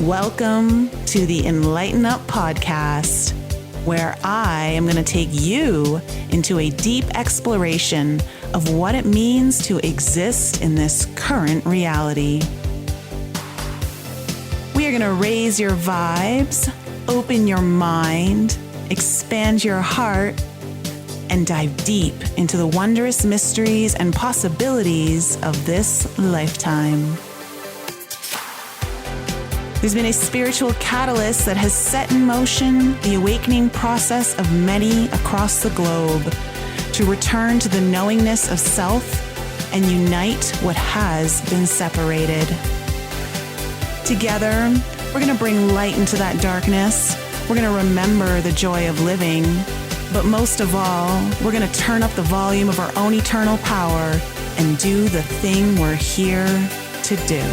Welcome to the Enlighten Up podcast, where I am going to take you into a deep exploration of what it means to exist in this current reality. We are going to raise your vibes, open your mind, expand your heart, and dive deep into the wondrous mysteries and possibilities of this lifetime. There's been a spiritual catalyst that has set in motion the awakening process of many across the globe to return to the knowingness of self and unite what has been separated. Together, we're going to bring light into that darkness. We're going to remember the joy of living. But most of all, we're going to turn up the volume of our own eternal power and do the thing we're here to do.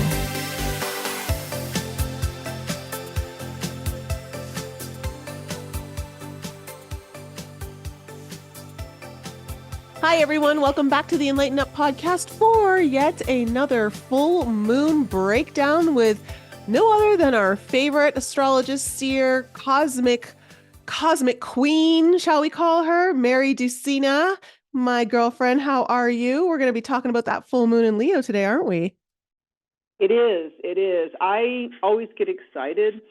Hi, everyone. Welcome back to the Enlighten Up podcast for yet another full moon breakdown with no other than our favorite astrologist, seer, cosmic queen, shall we call her, Mary Dusina. My girlfriend, how are you? We're going to be talking about that full moon in Leo today, aren't we? It is. I always get excited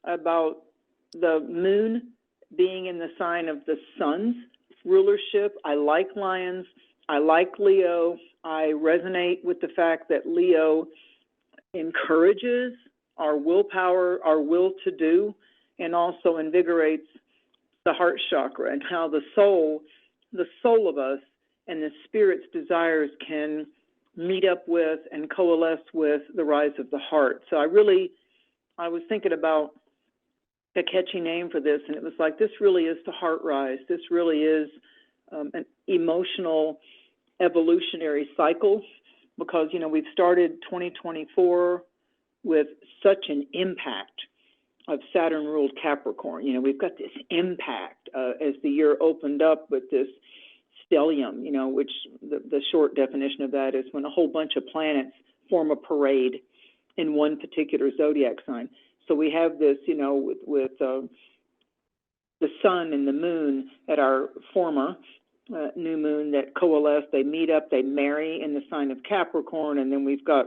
about the moon being in the sign of the sun's rulership. I like lions. I like Leo. I resonate with the fact that Leo encourages our willpower, our will to do, and also invigorates the heart chakra and how the soul of us and the spirit's desires can meet up with and coalesce with the rise of the heart. So I was thinking about a catchy name for this, and it was like, this really is the heart rise. This really is an emotional evolutionary cycle, because we've started 2024 with such an impact of Saturn ruled Capricorn. We've got this impact as the year opened up with this stellium, which the short definition of that is when a whole bunch of planets form a parade in one particular zodiac sign. So we have this, with the sun and the moon at our former new moon that coalesce, they meet up, they marry in the sign of Capricorn, and then we've got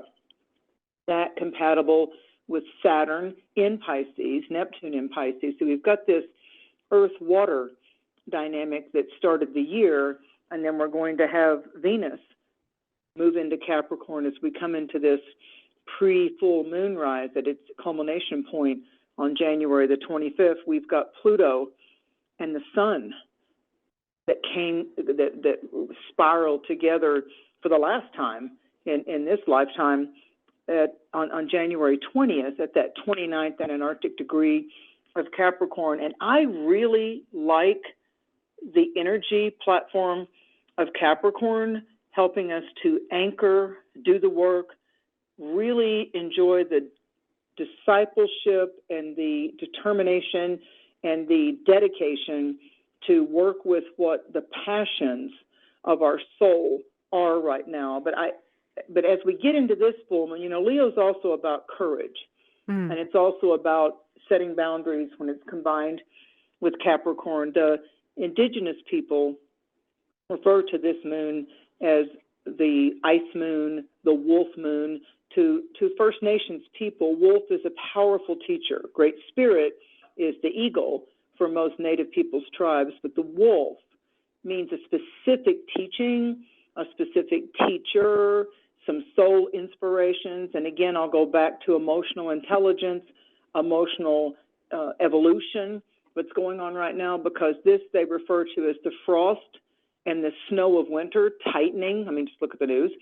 that compatible with Saturn in Pisces, Neptune in Pisces. So we've got this earth-water dynamic that started the year, and then we're going to have Venus move into Capricorn as we come into this pre-full moon rise at its culmination point on January the 25th. We've got Pluto and the sun that spiraled together for the last time in this lifetime on January 20th at that 29th and Antarctic degree of Capricorn. And I really like the energy platform of Capricorn, helping us to anchor, do the work, really enjoy the discipleship and the determination and the dedication to work with what the passions of our soul are right now. But as we get into this full moon, Leo's also about courage, and it's also about setting boundaries when it's combined with Capricorn. The indigenous people refer to this moon as the ice moon, the wolf moon. To First Nations people, wolf is a powerful teacher. Great Spirit is the eagle for most Native peoples' tribes, but the wolf means a specific teaching, a specific teacher, some soul inspirations. And again, I'll go back to emotional intelligence, emotional evolution, what's going on right now, because this they refer to as the frost and the snow of winter tightening. Just look at the news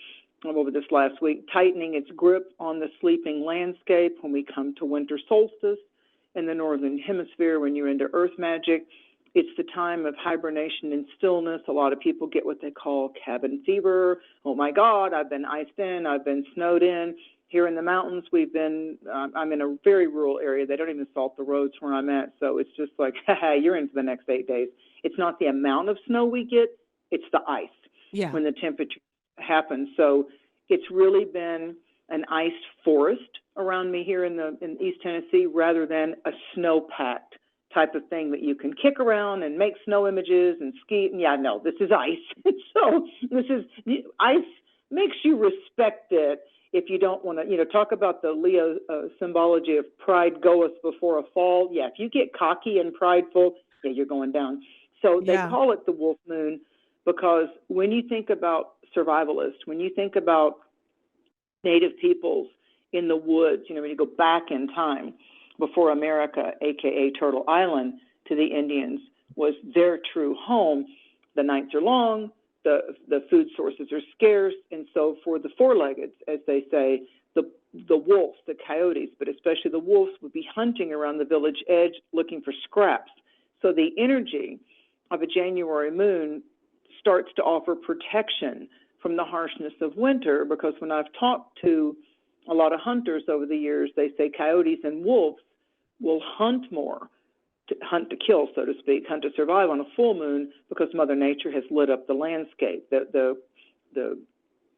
over this last week, tightening its grip on the sleeping landscape when we come to winter solstice in the northern hemisphere. When you're into earth magic, it's the time of hibernation and stillness. A lot of people get what they call cabin fever. Oh my God, I've been iced in, I've been snowed in. Here in the mountains, we've been, I'm in a very rural area. They don't even salt the roads where I'm at. So it's just like, you're in for the next 8 days. It's not the amount of snow we get, it's the ice when the temperature happens. So it's really been an iced forest around around me here in East Tennessee rather than a snow-packed type of thing that you can kick around and make snow images and ski. Yeah, no, this is ice. So ice makes you respect it. If you don't want to, talk about the Leo symbology of pride goeth before a fall. Yeah, if you get cocky and prideful, yeah, you're going down. So they call it the wolf moon because when you think about survivalists, when you think about native peoples in the woods, when you go back in time before America, aka Turtle Island, to the Indians was their true home. The nights are long, the food sources are scarce, and so for the four-leggeds, as they say, the wolves, the coyotes, but especially the wolves, would be hunting around the village edge looking for scraps. So the energy of a January moon starts to offer protection from the harshness of winter, because when I've talked to a lot of hunters over the years, they say coyotes and wolves will hunt more, hunt to kill, so to speak, hunt to survive on a full moon, because Mother Nature has lit up the landscape.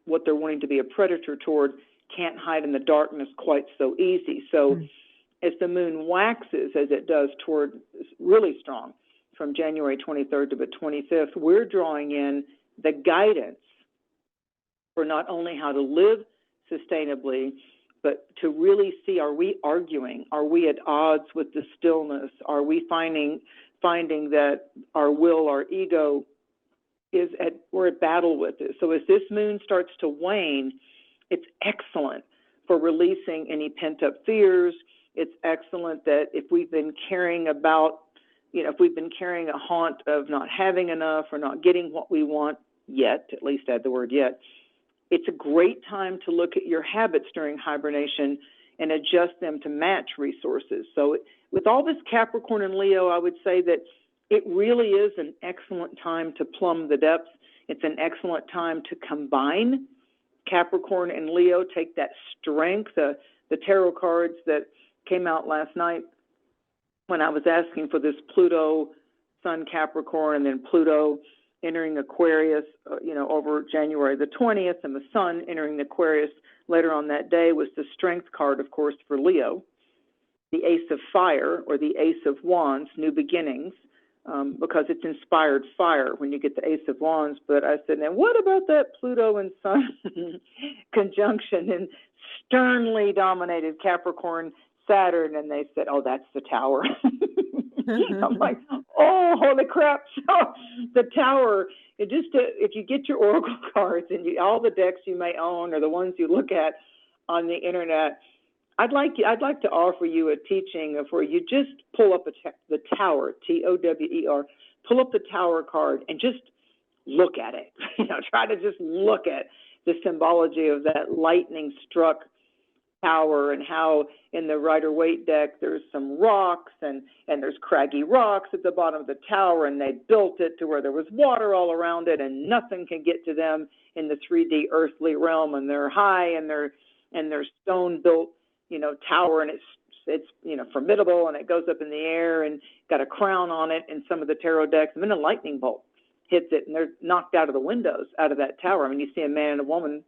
What they're wanting to be a predator toward can't hide in the darkness quite so easy. So as the moon waxes, as it does toward really strong from January 23rd to the 25th, we're drawing in the guidance for not only how to live sustainably, but to really see, are we arguing? Are we at odds with the stillness? Are we finding that our will, our ego, we're at battle with it? So as this moon starts to wane, it's excellent for releasing any pent-up fears. It's excellent that if we've been carrying if we've been carrying a haunt of not having enough or not getting what we want yet, at least add the word yet, it's a great time to look at your habits during hibernation and adjust them to match resources. So with all this Capricorn and Leo, I would say that it really is an excellent time to plumb the depths. It's an excellent time to combine Capricorn and Leo, take that strength. The tarot cards that came out last night when I was asking for this Pluto, Sun Capricorn, and then Pluto entering Aquarius, over January the 20th, and the Sun entering the Aquarius later on that day, was the Strength card, of course, for Leo. The Ace of Fire, or the Ace of Wands, New Beginnings, because it's inspired fire when you get the Ace of Wands. But I said, now what about that Pluto and Sun conjunction in sternly dominated Capricorn Saturn? And they said, oh, that's the Tower. I'm like, oh, holy crap. So the Tower, if you get your oracle cards and all the decks you may own or the ones you look at on the internet, I'd like to offer you a teaching of where you just pull up the Tower, Tower, pull up the Tower card and just look at it. Try to just look at the symbology of that lightning struck Tower, and how in the Rider-Waite deck there's some rocks and there's craggy rocks at the bottom of the Tower, and they built it to where there was water all around it and nothing can get to them in the 3D earthly realm, and they're high and they're stone built tower, and it's formidable, and it goes up in the air and got a crown on it in some of the tarot decks, and then a lightning bolt hits it and they're knocked out of the windows out of that tower. I mean, you see a man and a woman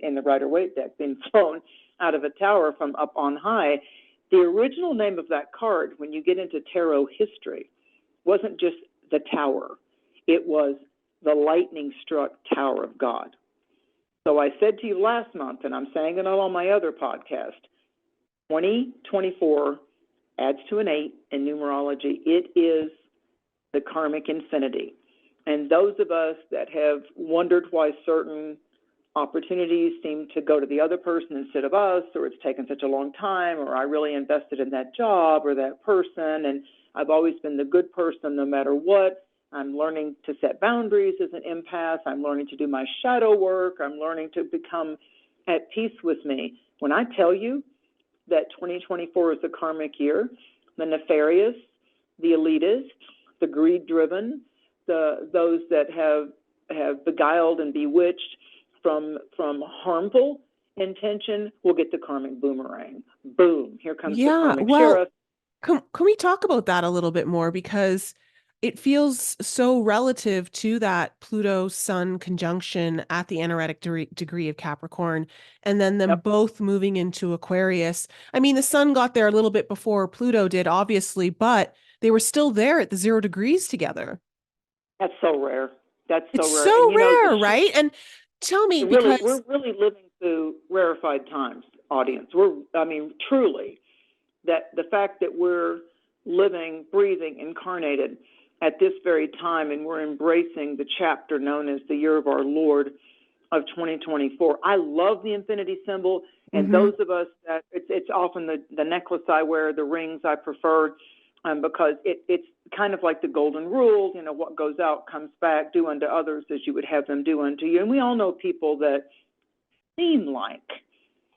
in the Rider-Waite deck being flown out of a tower from up on high. The original name of that card, when you get into tarot history, wasn't just the Tower. It was the lightning-struck Tower of God. So I said to you last month, and I'm saying it on my other podcast, 2024 adds to an 8 in numerology. It is the karmic infinity. And those of us that have wondered why certain opportunities seem to go to the other person instead of us, or it's taken such a long time, or I really invested in that job or that person, and I've always been the good person no matter what. I'm learning to set boundaries as an empath. I'm learning to do my shadow work. I'm learning to become at peace with me. When I tell you that 2024 is a karmic year, the nefarious, the elitist, the greed-driven, those that have beguiled and bewitched from harmful intention will get the karmic boomerang. Boom, here comes the karmic sheriff. Can we talk about that a little bit more? Because it feels so relative to that Pluto Sun conjunction at the anaretic degree of Capricorn, and then them Yep. both moving into Aquarius. I mean, the Sun got there a little bit before Pluto did, obviously, but they were still there at the 0 degrees together. That's so rare. That's It's so rare. so And you know, rare, right? And tell me, we're because really living through rarefied times, audience. I mean, truly, that the fact that we're living, breathing, incarnated at this very time, and we're embracing the chapter known as the Year of Our Lord of 2024. I love the infinity symbol, and those of us that it's often the necklace I wear, the rings I prefer, because it's kind of like the golden rule. You know, what goes out comes back. Do unto others as you would have them do unto you. And we all know people that seem like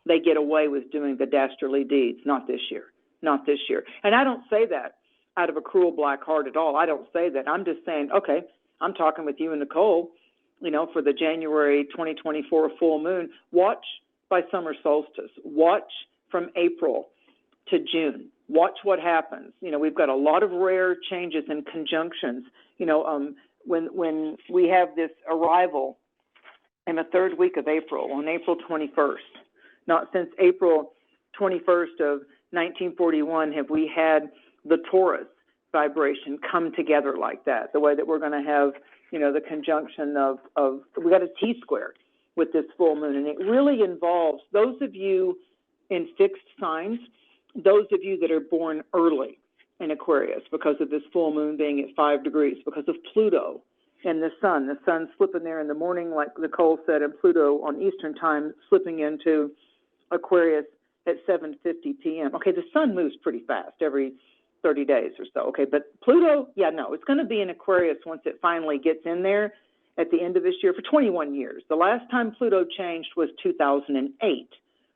they get away with doing the dastardly deeds. Not this year. Not this year. And I don't say that out of a cruel black heart at all. I don't say that. I'm just saying, okay, I'm talking with you and Nicole, you know, for the January 2024 full moon. Watch by summer solstice. Watch from April to June. Watch what happens. You know, we've got a lot of rare changes and conjunctions. You know, when we have this arrival in the third week of April, on April 21st, not since April 21st of 1941 have we had the Taurus vibration come together like that, the way that we're going to have, you know, the conjunction of we got a T-square with this full moon. And it really involves those of you in fixed signs, those of you that are born early in Aquarius because of this full moon being at 5 degrees, because of Pluto and the sun slipping there in the morning, like Nicole said, and Pluto on Eastern time slipping into Aquarius at 7:50 p.m. Okay, the sun moves pretty fast every 30 days or so. Okay, but Pluto, yeah, no, it's going to be in Aquarius once it finally gets in there at the end of this year for 21 years. The last time Pluto changed was 2008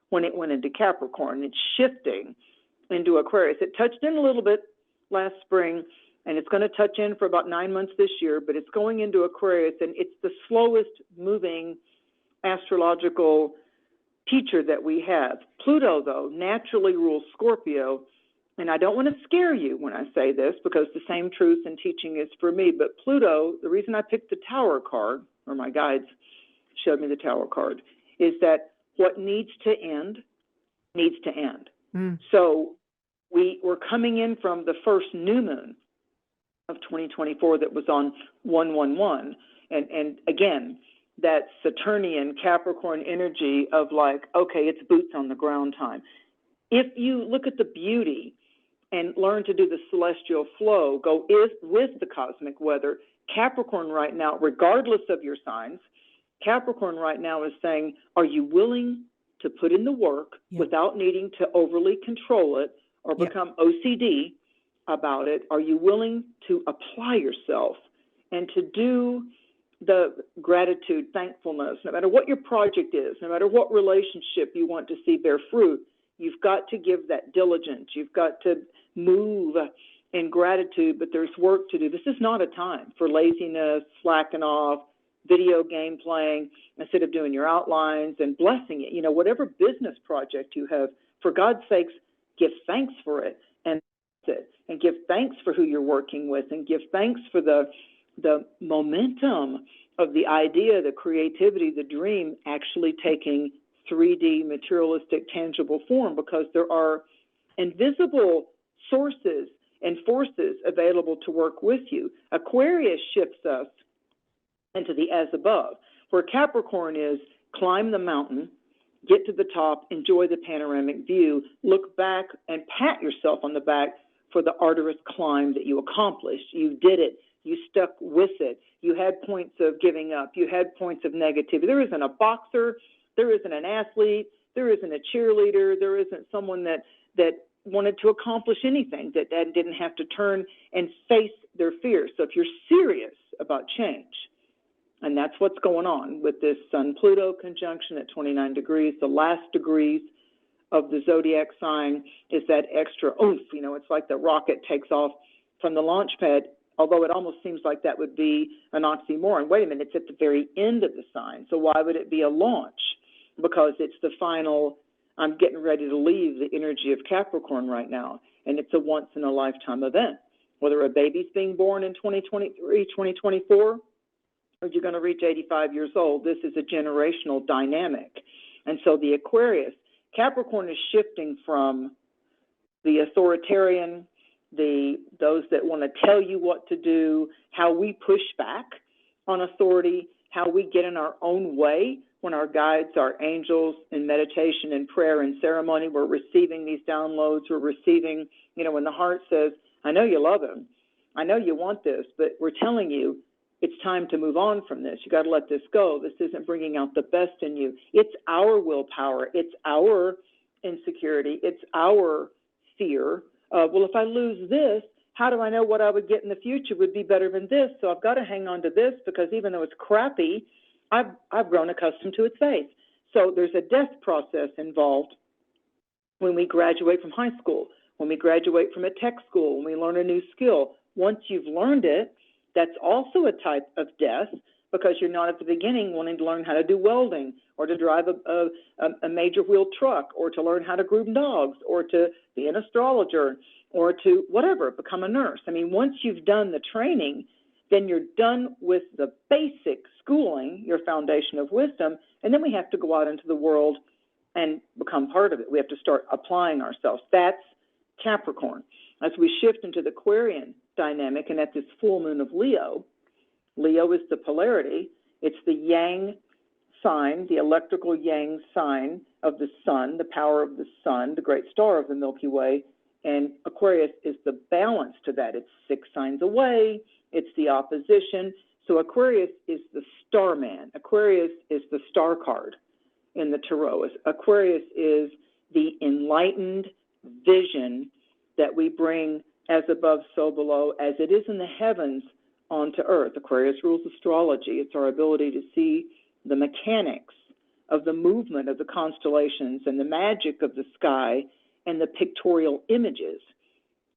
when it went into Capricorn. It's shifting into Aquarius. It touched in a little bit last spring, and it's going to touch in for about 9 months this year, but it's going into Aquarius, and it's the slowest moving astrological teacher that we have. Pluto, though, naturally rules Scorpio, and I don't want to scare you when I say this because the same truth and teaching is for me, but Pluto, the reason I picked the Tower card, or my guides showed me the Tower card, is that what needs to end needs to end. So we're coming in from the first new moon of 2024 that was on 111, and again, that Saturnian Capricorn energy of like, okay, it's boots on the ground time. If you look at the beauty and learn to do the celestial flow, go with the cosmic weather, Capricorn right now, regardless of your signs, Capricorn right now is saying, are you willing to put in the work without needing to overly control it or become OCD about it? Are you willing to apply yourself and to do the gratitude, thankfulness, no matter what your project is, no matter what relationship you want to see bear fruit, you've got to give that diligence. You've got to move in gratitude, but there's work to do. This is not a time for laziness, slacking off, video game playing, instead of doing your outlines and blessing it. You know, whatever business project you have, for God's sakes, give thanks for it and give thanks for who you're working with, and give thanks for the momentum of the idea, the creativity, the dream actually taking 3D materialistic tangible form, because there are invisible sources and forces available to work with you. Aquarius shifts us into the as above, where Capricorn is climb the mountain, get to the top, enjoy the panoramic view, look back and pat yourself on the back for the arduous climb that you accomplished. You did it. You stuck with it. You had points of giving up. You had points of negativity. There isn't a boxer. There isn't an athlete. There isn't a cheerleader. There isn't someone that wanted to accomplish anything that didn't have to turn and face their fears. So if you're serious about change, and that's what's going on with this Sun-Pluto conjunction at 29 degrees, the last degrees of the zodiac sign is that extra oomph. You know, it's like the rocket takes off from the launch pad, although it almost seems like that would be an oxymoron. Wait a minute, it's at the very end of the sign, so why would it be a launch? Because it's the final, I'm getting ready to leave the energy of Capricorn right now, and it's a once-in-a-lifetime event. whether a baby's being born in 2023, 2024, or you're going to reach 85 years old. This is a generational dynamic. And so the Aquarius, Capricorn is shifting from the authoritarian, those that want to tell you what to do, how we push back on authority, how we get in our own way when our guides, our angels, in meditation and prayer and ceremony, we're receiving these downloads, we're receiving, when the heart says, I know you love him, I know you want this, but we're telling you it's time to move on from this. You got to let this go. This isn't bringing out the best in you. It's our willpower. It's our insecurity. It's our fear of, well, if I lose this, how do I know what I would get in the future would be better than this? So I've got to hang on to this because even though it's crappy, I've grown accustomed to its face. So there's a death process involved when we graduate from high school, when we graduate from a tech school, when we learn a new skill. Once you've learned it, that's also a type of death because you're not at the beginning wanting to learn how to do welding or to drive a major wheel truck or to learn how to groom dogs or to be an astrologer or to whatever, become a nurse. I mean, once you've done the training, then you're done with the basic schooling, your foundation of wisdom, and then we have to go out into the world and become part of it. We have to start applying ourselves. That's Capricorn. As we shift into the Aquarian dynamic and at this full moon of Leo, Leo is the polarity. It's the yang sign, the electrical yang sign of the sun, the power of the sun, the great star of the Milky Way. And Aquarius is the balance to that. It's 6 signs away. It's the opposition. So Aquarius is the star man. Aquarius is the star card in the tarot. Aquarius is the enlightened vision that we bring as above, so below, as it is in the heavens onto earth. Aquarius rules astrology. It's our ability to see the mechanics of the movement of the constellations and the magic of the sky and the pictorial images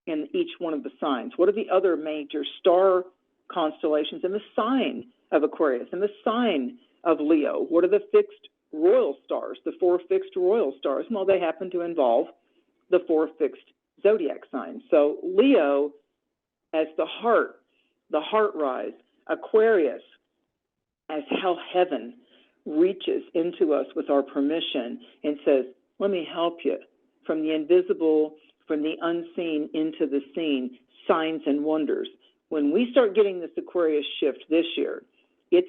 in each one of the signs. What are the other major star constellations in the sign of Aquarius and the sign of Leo? What are the fixed royal stars, the 4 fixed royal stars? Well, they happen to involve the 4 fixed zodiac signs. So Leo as the heart rise, Aquarius as how heaven reaches into us with our permission and says, let me help you from the invisible, from the unseen into the seen, signs and wonders. When we start getting this Aquarius shift this year, it's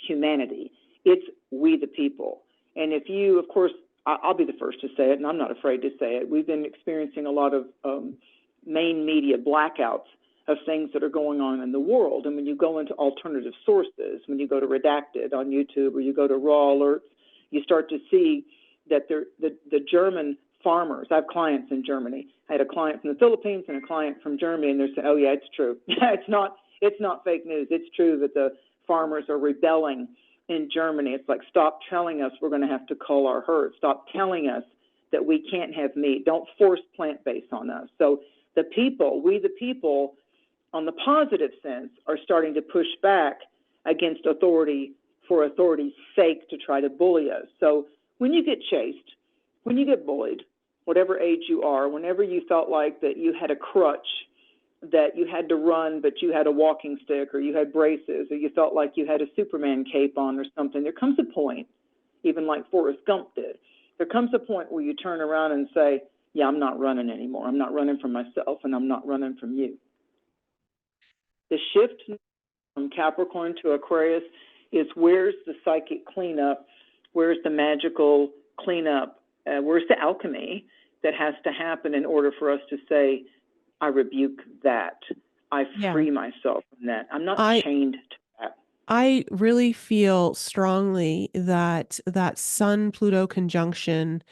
humanity. It's we the people. And if you, of course, I'll be the first to say it, and I'm not afraid to say it. We've been experiencing a lot of main media blackouts of things that are going on in the world. And when you go into alternative sources, when you go to Redacted on YouTube or you go to Raw Alerts, you start to see that the German farmers, I have clients in Germany. I had a client from the Philippines and a client from Germany, and they're saying, oh, yeah, it's true. It's not fake news. It's true that the farmers are rebelling in Germany. It's like, stop telling us we're going to have to cull our herd. Stop telling us that we can't have meat. Don't force plant-based on us. So the people, we the people, on the positive sense, are starting to push back against authority for authority's sake to try to bully us. So when you get chased, when you get bullied, whatever age you are, whenever you felt like that you had a crutch, that you had to run, but you had a walking stick, or you had braces, or you felt like you had a Superman cape on or something, there comes a point, even like Forrest Gump did, there comes a point where you turn around and say, yeah, I'm not running anymore. I'm not running from myself, and I'm not running from you. The shift from Capricorn to Aquarius is, where's the psychic cleanup? Where's the magical cleanup? Where's the alchemy that has to happen in order for us to say, I rebuke that. I free myself from that. I'm not chained to that. I really feel strongly that that Sun-Pluto conjunction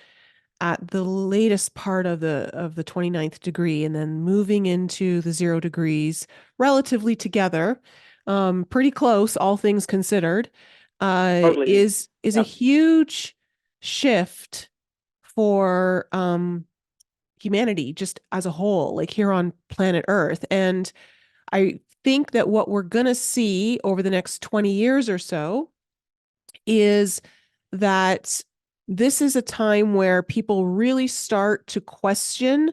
at the latest part of the 29th degree and then moving into the 0 degrees relatively together, pretty close, all things considered, Totally. is a huge shift for humanity just as a whole, like here on planet Earth. And I think that what we're going to see over the next 20 years or so is that this is a time where people really start to question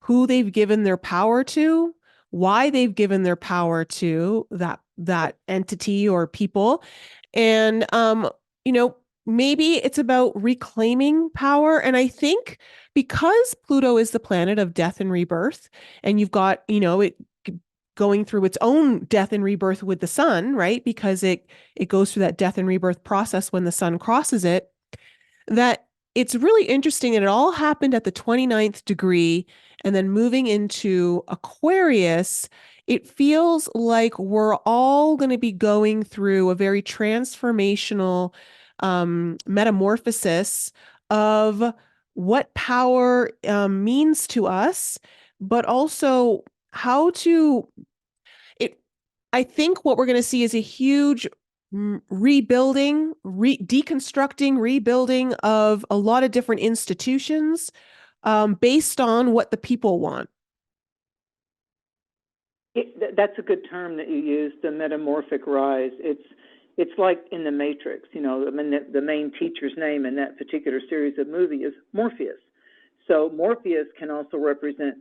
who they've given their power to, why they've given their power to that entity or people. And maybe it's about reclaiming power. And I think because Pluto is the planet of death and rebirth, and you've got, it going through its own death and rebirth with the sun, right? Because it goes through that death and rebirth process when the sun crosses it, that it's really interesting that it all happened at the 29th degree, and then moving into Aquarius, it feels like we're all going to be going through a very transformational metamorphosis of what power means to us, but also how to it. I think what we're going to see is a huge rebuilding, deconstructing, rebuilding of a lot of different institutions based on what the people want. That's a good term that you use, the metamorphic rise. It's like in the Matrix, I mean, the main teacher's name in that particular series of movies is Morpheus. So Morpheus can also represent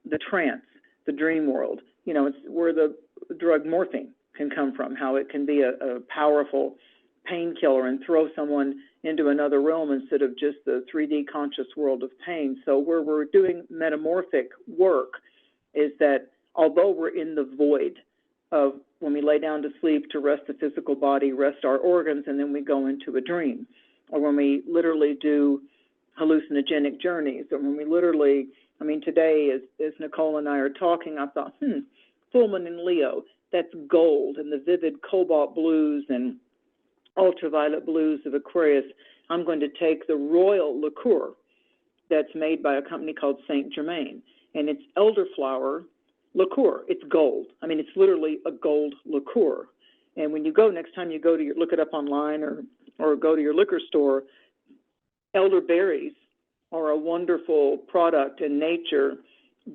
the trance, the dream world. It's where the drug morphine can come from, how it can be a powerful painkiller and throw someone into another realm instead of just the 3D conscious world of pain. So where we're doing metamorphic work is that although we're in the void of when we lay down to sleep to rest the physical body, rest our organs, and then we go into a dream, or when we literally do hallucinogenic journeys, or when we literally, today as Nicole and I are talking, I thought, full moon in Leo, that's gold and the vivid cobalt blues and ultraviolet blues of Aquarius. I'm going to take the royal liqueur that's made by a company called Saint Germain, and it's elderflower liqueur. It's gold. It's literally a gold liqueur. And when you go, next time you go to look it up online or go to your liquor store, elderberries are a wonderful product in nature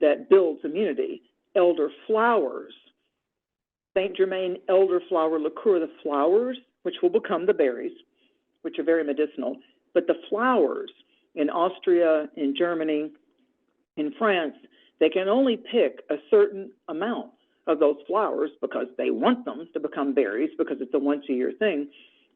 that builds immunity. Elderflowers, Saint Germain elderflower liqueur, the flowers, which will become the berries, which are very medicinal, but the flowers in Austria, in Germany, in France, they can only pick a certain amount of those flowers because they want them to become berries because it's a once-a-year thing.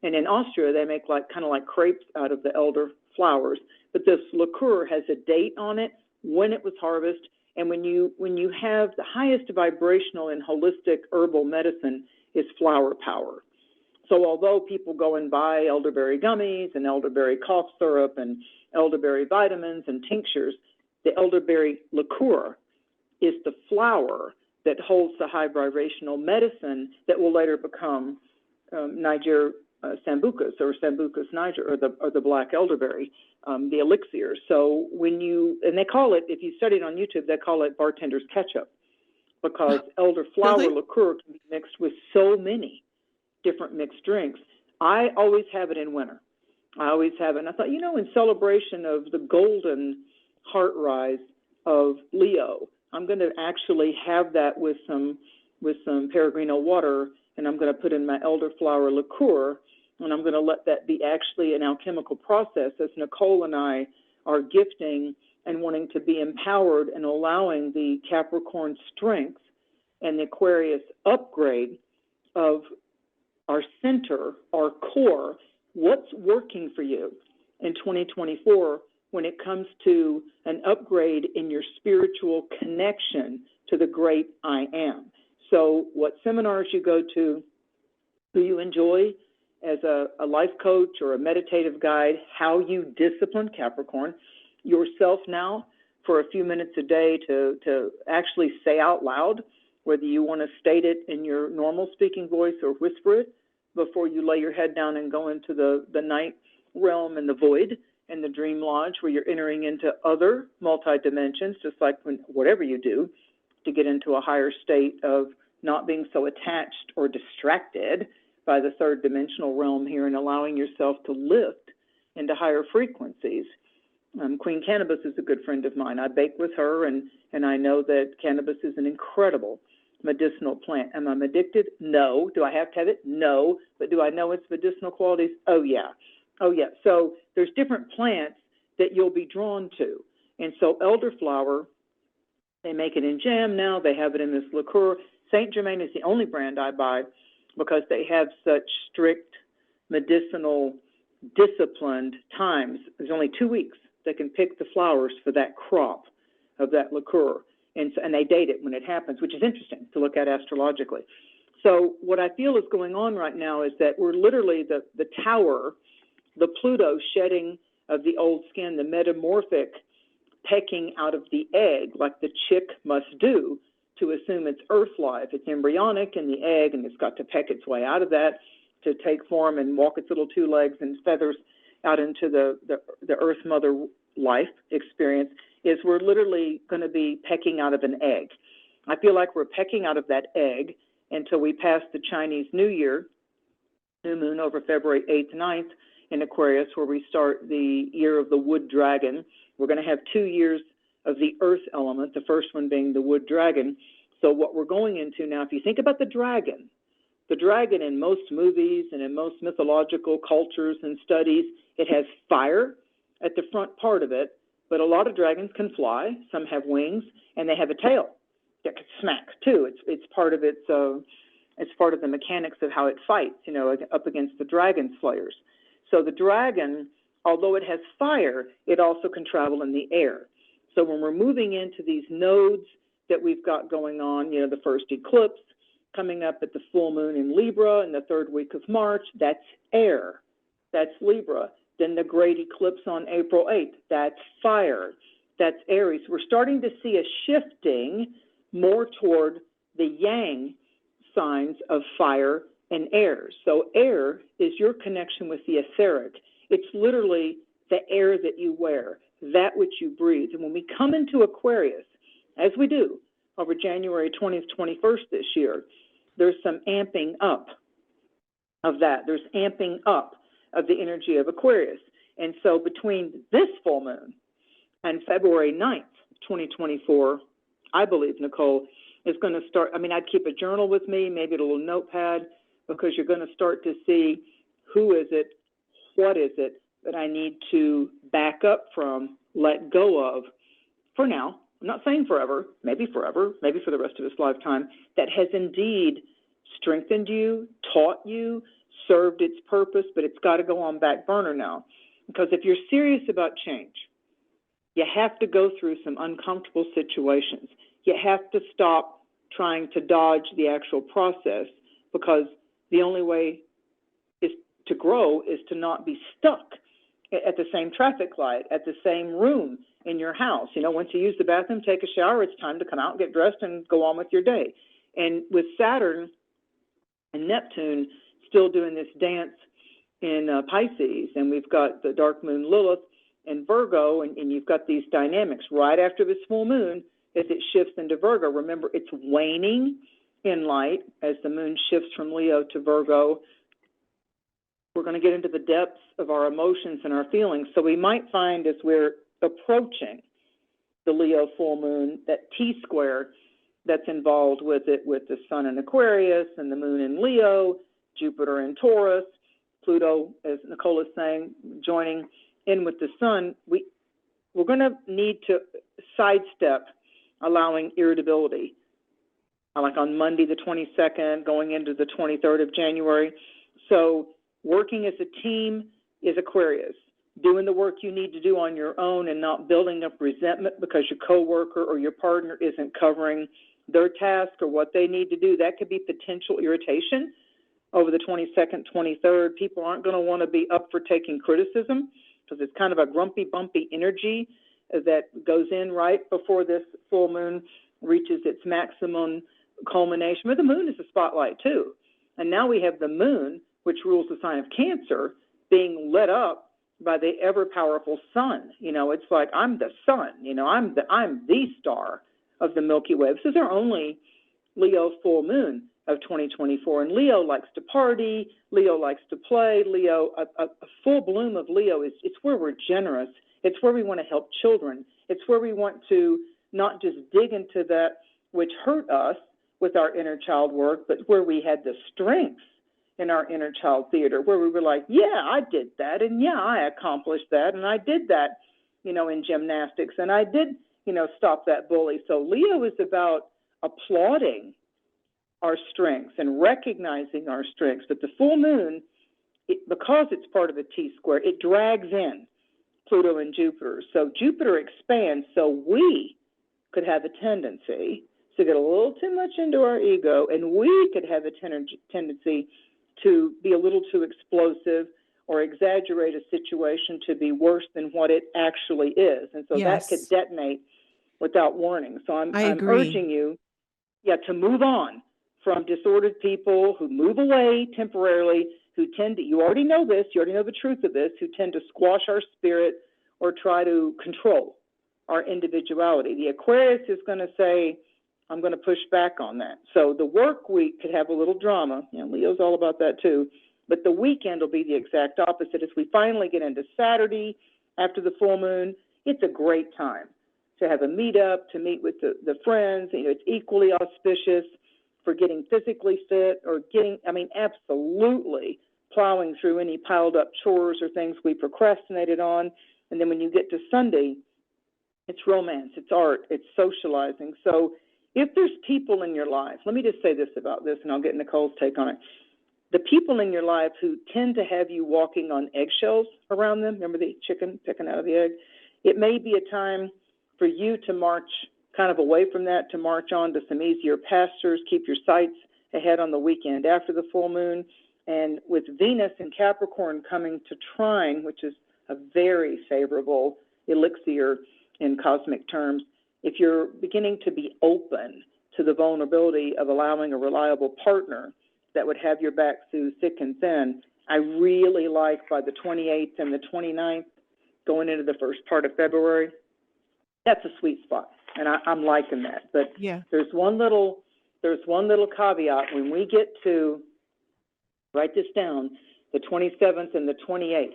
And in Austria, they make kind of like crepes out of the elder flowers. But this liqueur has a date on it, when it was harvested, and when you have the highest vibrational in holistic herbal medicine is flower power. So although people go and buy elderberry gummies and elderberry cough syrup and elderberry vitamins and tinctures, the elderberry liqueur is the flower that holds the high vibrational medicine that will later become Niger sambucus or Sambucus niger, or the black elderberry, the elixir. So and they call it, if you study it on YouTube, they call it bartender's ketchup, because elderflower liqueur can be mixed with so many different mixed drinks. I always have it in winter. I always have it. And I thought, in celebration of the golden heart rise of Leo, I'm going to actually have that with some Peregrino water, and I'm going to put in my elderflower liqueur, and I'm going to let that be actually an alchemical process as Nicole and I are gifting and wanting to be empowered and allowing the Capricorn strength and the Aquarius upgrade of our center, our core. What's working for you in 2024 when it comes to an upgrade in your spiritual connection to the great I am? So what seminars you go to, who you enjoy as a life coach or a meditative guide, how you discipline Capricorn yourself now for a few minutes a day to actually say out loud, whether you want to state it in your normal speaking voice or whisper it before you lay your head down and go into the night realm and the void and the dream lodge, where you're entering into other multi-dimensions, just like whatever you do to get into a higher state of not being so attached or distracted by the third dimensional realm here, and allowing yourself to lift into higher frequencies. Queen Cannabis is a good friend of mine. I bake with her, and I know that cannabis is an incredible medicinal plant. Am I addicted? No. Do I have to have it? No. But do I know its medicinal qualities? Oh, yeah. Oh, yeah. So there's different plants that you'll be drawn to. And so elderflower They make it in jam now. They have it in this liqueur. Saint Germain is the only brand I buy because they have such strict medicinal, disciplined times. There's only 2 weeks they can pick the flowers for that crop of that liqueur. And they date it when it happens, which is interesting to look at astrologically. So what I feel is going on right now is that we're literally the tower, the Pluto shedding of the old skin, the metamorphic pecking out of the egg, like the chick must do to assume its earth life. It's embryonic in the egg, and it's got to peck its way out of that to take form and walk its little 2 legs and feathers out into the earth mother life experience. Is we're literally going to be pecking out of an egg. I feel like we're pecking out of that egg until we pass the Chinese New Year, new moon over February 8th, 9th in Aquarius, where we start the year of the wood dragon. We're going to have 2 years of the earth element, the first one being the wood dragon. So what we're going into now, if you think about the dragon in most movies and in most mythological cultures and studies, it has fire at the front part of it, but a lot of dragons can fly. Some have wings, and they have a tail that can smack too. It's part of it's part of the mechanics of how it fights, up against the dragon slayers. So the dragon, although it has fire, it also can travel in the air. So when we're moving into these nodes that we've got going on, the first eclipse coming up at the full moon in Libra in the 3rd week of March, that's air, that's Libra. Then the great eclipse on April 8th, that's fire, that's Aries. We're starting to see a shifting more toward the yang signs of fire and air. So air is your connection with the etheric. It's literally the air that you wear, that which you breathe. And when we come into Aquarius, as we do over January 20th, 21st this year, there's some amping up of that. There's amping up of the energy of Aquarius. And so between this full moon and February 9th, 2024, I believe, Nicole, is going to start. I'd keep a journal with me, maybe a little notepad, because you're going to start to see who is it, what is it that I need to back up from, let go of for now. I'm not saying forever, maybe for the rest of this lifetime, that has indeed strengthened you, taught you, served its purpose, but it's got to go on back burner now. Because if you're serious about change, you have to go through some uncomfortable situations. You have to stop trying to dodge the actual process, because the only way is to grow is to not be stuck at the same traffic light, at the same room in your house. Once you use the bathroom, take a shower, it's time to come out, get dressed, and go on with your day. And with Saturn and Neptune still doing this dance in Pisces, and we've got the dark moon Lilith in Virgo, and you've got these dynamics right after this full moon as it shifts into Virgo. Remember, it's waning in light as the moon shifts from Leo to Virgo. We're going to get into the depths of our emotions and our feelings. So we might find as we're approaching the Leo full moon, that T-square that's involved with it, with the sun in Aquarius and the moon in Leo, Jupiter in Taurus, Pluto, as Nicole is saying, joining in with the sun. We're going to need to sidestep allowing irritability, like on Monday the 22nd, going into the 23rd of January. So working as a team is Aquarius. Doing the work you need to do on your own and not building up resentment because your coworker or your partner isn't covering their task or what they need to do. That could be potential irritation over the 22nd, 23rd. People aren't going to want to be up for taking criticism because it's kind of a grumpy, bumpy energy that goes in right before this full moon reaches its maximum culmination. But the moon is the spotlight too. And now we have the moon, which rules the sign of Cancer, being lit up by the ever-powerful sun. It's like, I'm the sun. I'm the star of the Milky Way. This is our only Leo full moon of 2024. And Leo likes to party. Leo likes to play. Leo, a full bloom of Leo it's where we're generous. It's where we want to help children. It's where we want to not just dig into that which hurt us with our inner child work, but where we had the strength in our inner child theater, where we were like, yeah, I did that, and yeah, I accomplished that, and I did that, in gymnastics, and I did stop that bully. So Leo is about applauding our strengths and recognizing our strengths. But the full moon, because it's part of a T-square, it drags in Pluto and Jupiter. So Jupiter expands, so we could have a tendency to get a little too much into our ego, and we could have a tendency to be a little too explosive or exaggerate a situation to be worse than what it actually is. And so that could detonate without warning. So I'm urging you, to move on from disordered people who move away temporarily, who tend to, you already know this, you already know the truth of this, who tend to squash our spirit or try to control our individuality. The Aquarius is going to say, I'm going to push back on that. So the work week could have a little drama. Leo's all about that too. But the weekend will be the exact opposite. As we finally get into Saturday after the full moon, it's a great time to have a meetup, to meet with the friends. It's equally auspicious for getting physically fit or absolutely plowing through any piled up chores or things we procrastinated on. And then when you get to Sunday, it's romance, it's art, it's socializing. So if there's people in your life, let me just say this about this, and I'll get Nicole's take on it. The people in your life who tend to have you walking on eggshells around them, remember the chicken picking out of the egg? It may be a time for you to march kind of away from that, to march on to some easier pastures, keep your sights ahead on the weekend after the full moon. And with Venus and Capricorn coming to trine, which is a very favorable elixir in cosmic terms, if you're beginning to be open to the vulnerability of allowing a reliable partner that would have your back through thick and thin, I really like by the 28th and the 29th, going into the first part of February, that's a sweet spot, and I'm liking that. But there's one little caveat. When we get to, write this down, the 27th and the 28th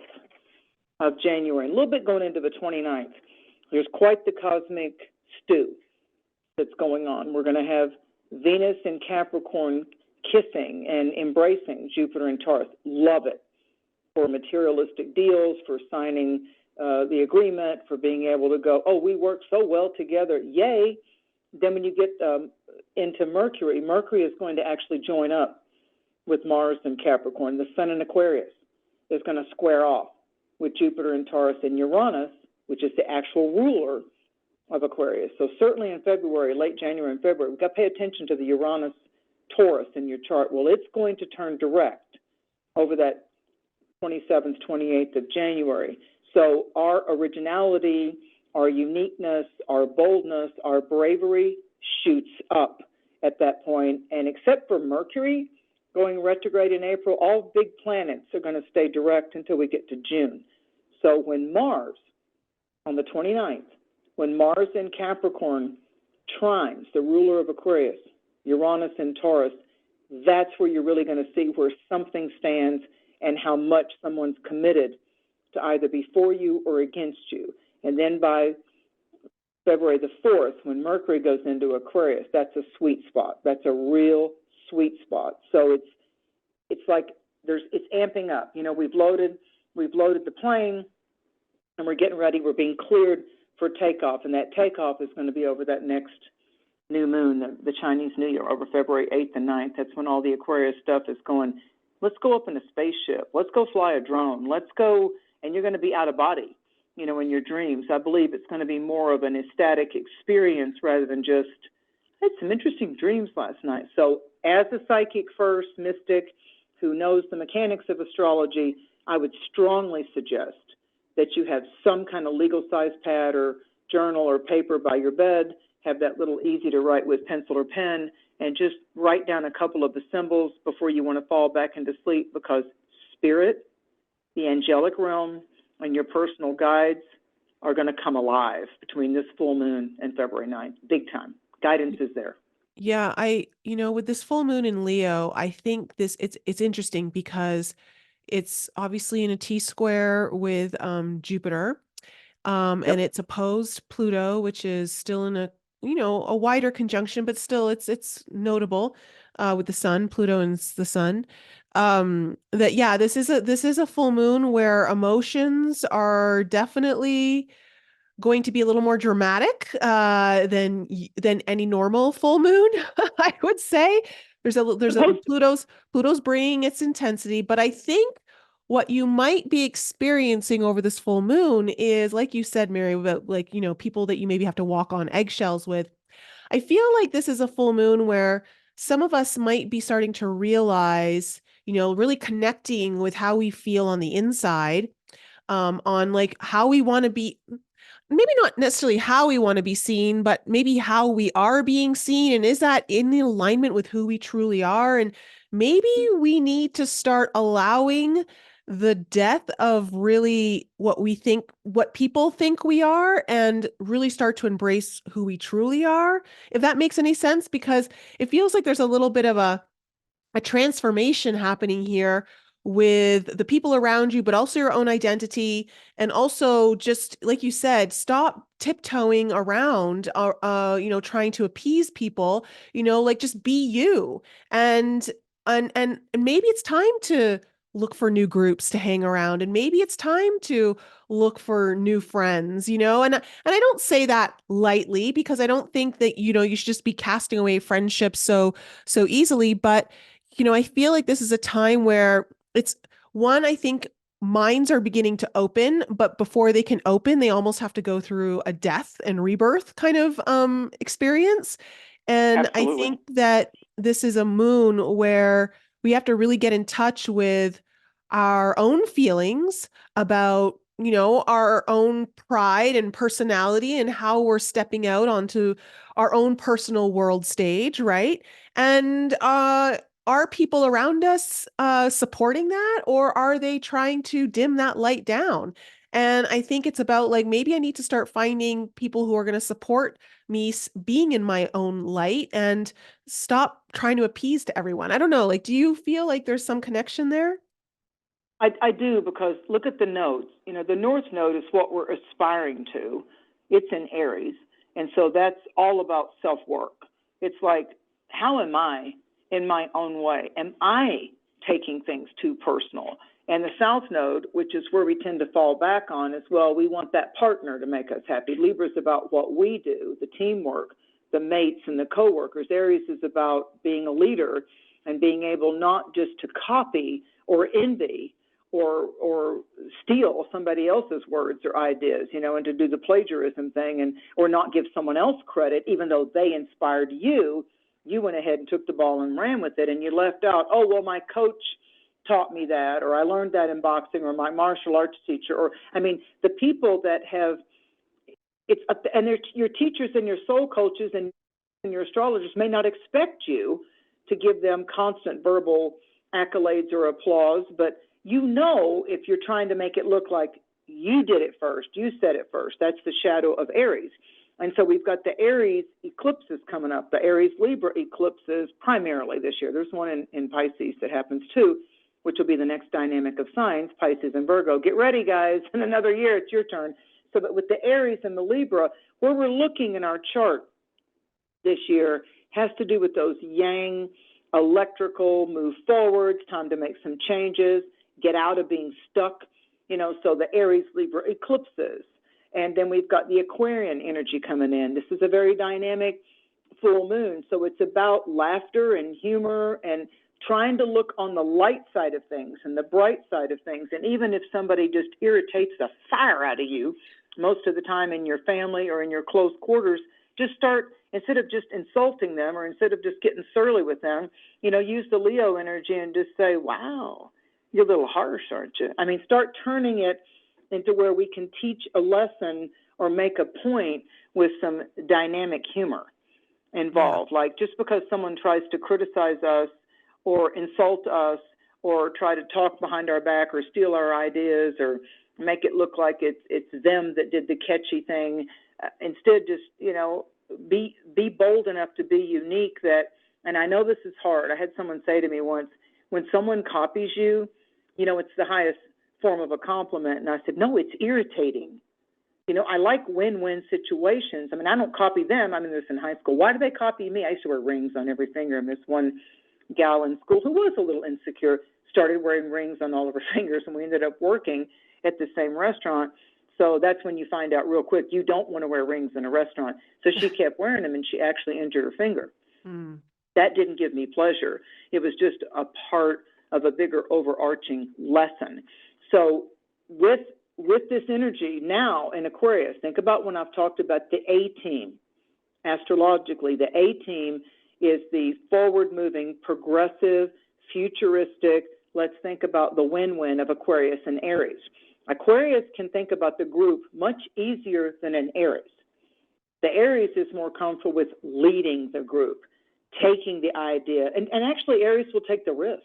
of January, a little bit going into the 29th, there's quite the cosmic stew that's going on. We're going to have Venus and Capricorn kissing and embracing Jupiter and Taurus. Love it. For materialistic deals, for signing the agreement, for being able to go, oh, we work so well together, yay. Then when you get into Mercury, Mercury is going to actually join up with Mars and Capricorn. The Sun in Aquarius is going to square off with Jupiter and Taurus, and Uranus, which is the actual ruler of Aquarius. So certainly in February, late January and February, we've got to pay attention to the Uranus Taurus in your chart. Well, it's going to turn direct over that 27th, 28th of January. So our originality, our uniqueness, our boldness, our bravery shoots up at that point. And except for Mercury going retrograde in April, all big planets are going to stay direct until we get to June. So when Mars, on the 29th, when Mars in Capricorn trines the ruler of Aquarius, Uranus and Taurus, that's where you're really going to see where something stands and how much someone's committed to either be for you or against you. And then by February the 4th, when Mercury goes into Aquarius, that's a sweet spot. That's a real sweet spot. So it's like it's amping up. We've loaded the plane, and we're getting ready. We're being cleared for takeoff, and that takeoff is going to be over that next new moon, the Chinese New Year, over February 8th and 9th. That's when all the Aquarius stuff is going, let's go up in a spaceship. Let's go fly a drone. Let's go, and you're going to be out of body, in your dreams. I believe it's going to be more of an ecstatic experience rather than just, I had some interesting dreams last night. So as a psychic first, mystic who knows the mechanics of astrology, I would strongly suggest that you have some kind of legal size pad or journal or paper by your bed, have that little easy to write with pencil or pen, and just write down a couple of the symbols before you want to fall back into sleep, because spirit, the angelic realm, and your personal guides are going to come alive between this full moon and February 9th. Big time. Guidance is there. Yeah, with this full moon in Leo, I think it's interesting because it's obviously in a T-square with Jupiter, and it's opposed Pluto, which is still in a wider conjunction, but still it's notable with the sun, Pluto and the sun. This is a full moon where emotions are definitely going to be a little more dramatic than any normal full moon. I would say there's a Supposed to. Pluto's bringing its intensity, but I think what you might be experiencing over this full moon is, like you said, Mary, about like, people that you maybe have to walk on eggshells with. I feel like this is a full moon where some of us might be starting to realize, really connecting with how we feel on the inside, on like how we want to be, maybe not necessarily how we want to be seen, but maybe how we are being seen. And is that in the alignment with who we truly are? And maybe we need to start allowing the death of really what people think we are, and really start to embrace who we truly are, if that makes any sense, because it feels like there's a little bit of a transformation happening here with the people around you, but also your own identity. And also, just like you said, stop tiptoeing around, trying to appease people, like just be you. And maybe it's time to look for new groups to hang around, and maybe it's time to look for new friends, and I don't say that lightly, because I don't think that, you should just be casting away friendships so easily. But I feel like this is a time where I think minds are beginning to open, but before they can open, they almost have to go through a death and rebirth kind of experience. And I Absolutely. think that this is a moon where we have to really get in touch with our own feelings about, our own pride and personality, and how we're stepping out onto our own personal world stage, right? And are people around us supporting that, or are they trying to dim that light down? And I think it's about, like, maybe I need to start finding people who are going to support me being in my own light, and stop trying to appease to everyone. I don't know. Like, do you feel like there's some connection there? I do, because look at the nodes. The North Node is what we're aspiring to. It's in Aries. And so that's all about self-work. It's like, how am I in my own way? Am I taking things too personal? And the South Node, which is where we tend to fall back on, is, well, we want that partner to make us happy. Libra is about what we do, the teamwork, the mates and the coworkers. Aries is about being a leader and being able not just to copy or envy or steal somebody else's words or ideas, and to do the plagiarism thing, and or not give someone else credit, even though they inspired you. You went ahead and took the ball and ran with it, and you left out, oh, well, my coach taught me that, or I learned that in boxing, or my martial arts teacher, or, the people that have, and they're your teachers and your soul coaches and your astrologers may not expect you to give them constant verbal accolades or applause, but if you're trying to make it look like you did it first, you said it first. That's the shadow of Aries. And so we've got the Aries eclipses coming up, the Aries Libra eclipses primarily this year. There's one in Pisces that happens too, which will be the next dynamic of signs, Pisces and Virgo. Get ready, guys. In another year, it's your turn. So, but with the Aries and the Libra, where we're looking in our chart this year has to do with those yang, electrical, move forward, time to make some changes, get out of being stuck, so the Aries Libra eclipses. And then we've got the Aquarian energy coming in. This is a very dynamic full moon. So it's about laughter and humor and trying to look on the light side of things and the bright side of things. And even if somebody just irritates the fire out of you, most of the time in your family or in your close quarters, just start, instead of just insulting them or instead of just getting surly with them, use the Leo energy and just say, wow, you're a little harsh, aren't you? Start turning it into where we can teach a lesson or make a point with some dynamic humor involved. Yeah. Like, just because someone tries to criticize us or insult us or try to talk behind our back or steal our ideas or make it look like it's them that did the catchy thing, instead just, be bold enough to be unique. And I know this is hard. I had someone say to me once, when someone copies you, it's the highest form of a compliment. And I said, no, it's irritating. I like win-win situations. I don't copy them. This in high school. Why do they copy me? I used to wear rings on every finger. And this one gal in school who was a little insecure started wearing rings on all of her fingers, and we ended up working at the same restaurant. So that's when you find out real quick, you don't want to wear rings in a restaurant. So she kept wearing them, and she actually injured her finger. That didn't give me pleasure. It was just a part of a bigger overarching lesson. So with this energy now in Aquarius, think about when I've talked about the A team. Astrologically, the A team is the forward-moving, progressive, futuristic, let's think about the win-win of Aquarius and Aries. Aquarius can think about the group much easier than an Aries. The Aries is more comfortable with leading the group, taking the idea, and actually Aries will take the risk.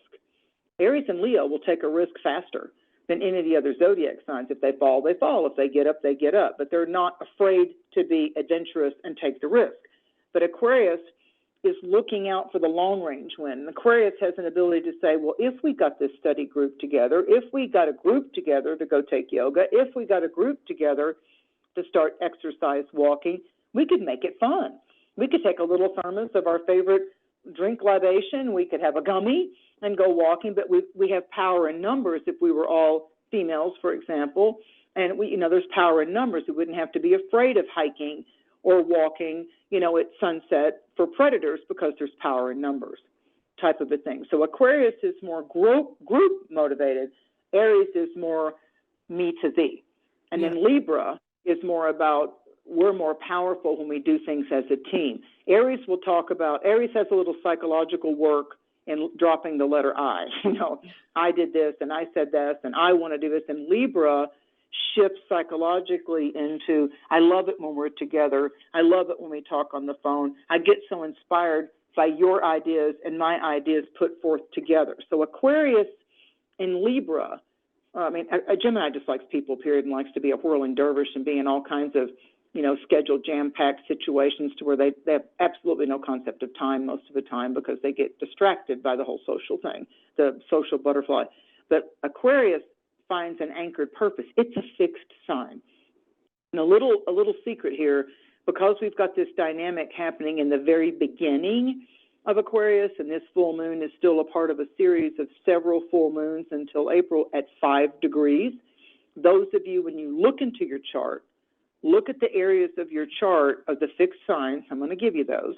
Aries and Leo will take a risk faster than any of the other zodiac signs. If they fall, they fall. If they get up, they get up. But they're not afraid to be adventurous and take the risk. But Aquarius is looking out for the long-range win. Aquarius has an ability to say, well, if we got this study group together, if we got a group together to go take yoga, if we got a group together to start exercise walking, we could make it fun. We could take a little thermos of our favorite drink libation. We could have a gummy and go walking, but we have power in numbers if we were all females, for example. And there's power in numbers. We wouldn't have to be afraid of hiking or walking, at sunset for predators because there's power in numbers type of a thing. So Aquarius is more group motivated. Aries is more me to thee. And then Libra is more about we're more powerful when we do things as a team. Aries has a little psychological work in dropping the letter I. I did this and I said this and I want to do this. And Libra shifts psychologically into, I love it when we're together. I love it when we talk on the phone. I get so inspired by your ideas and my ideas put forth together. So Aquarius and Libra, Gemini just likes people, period, and likes to be a whirling dervish and be in all kinds of, scheduled jam-packed situations to where they have absolutely no concept of time most of the time because they get distracted by the whole social thing, the social butterfly. But Aquarius finds an anchored purpose. It's a fixed sign. And a little secret here, because we've got this dynamic happening in the very beginning of Aquarius, and this full moon is still a part of a series of several full moons until April at 5 degrees. Those of you, when you look into your chart, look at the areas of your chart of the fixed signs. I'm going to give you those.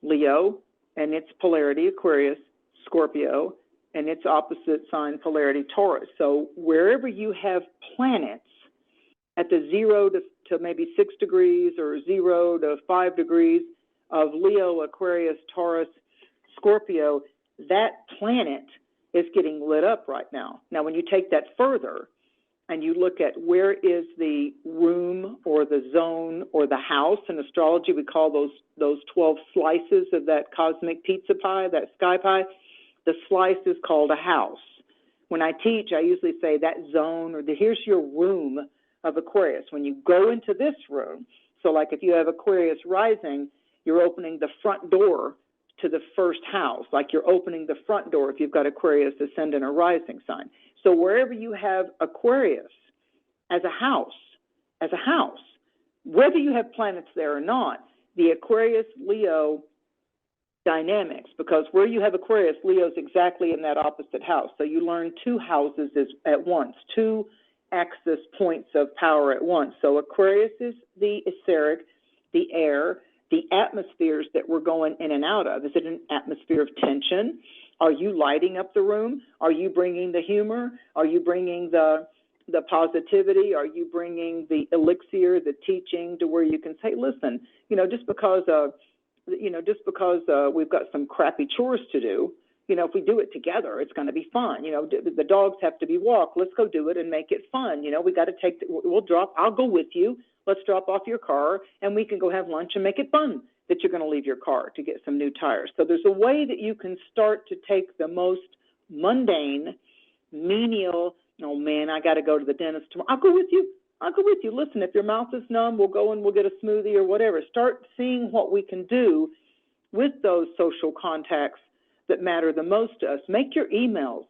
Leo and its polarity, Aquarius, Scorpio, and its opposite sign, polarity, Taurus. So wherever you have planets at the 0 to maybe 6 degrees or 0 to 5 degrees of Leo, Aquarius, Taurus, Scorpio, that planet is getting lit up right now. Now, when you take that further and you look at where is the room or the zone or the house, in astrology we call those 12 slices of that cosmic pizza pie, that sky pie, the slice is called a house. When I teach, I usually say that zone or here's your room of Aquarius. When you go into this room, so like if you have Aquarius rising, you're opening the front door to the first house, like you're opening the front door if you've got Aquarius ascendant or rising sign. So wherever you have Aquarius as a house, whether you have planets there or not, the Aquarius Leo dynamics, because where you have Aquarius, Leo's exactly in that opposite house. So you learn two houses at once, two axis points of power at once. So Aquarius is the etheric, the air, the atmospheres that we're going in and out of. Is it an atmosphere of tension? Are you lighting up the room? Are you bringing the humor? Are you bringing the positivity? Are you bringing the elixir, the teaching to where you can say, listen, just because we've got some crappy chores to do, if we do it together, it's going to be fun. The dogs have to be walked. Let's go do it and make it fun. We got to I'll go with you. Let's drop off your car and we can go have lunch and make it fun that you're going to leave your car to get some new tires. So there's a way that you can start to take the most mundane, menial, oh man, I got to go to the dentist tomorrow. I'll go with you. Listen, if your mouth is numb, we'll go and we'll get a smoothie or whatever. Start seeing what we can do with those social contacts that matter the most to us. Make your emails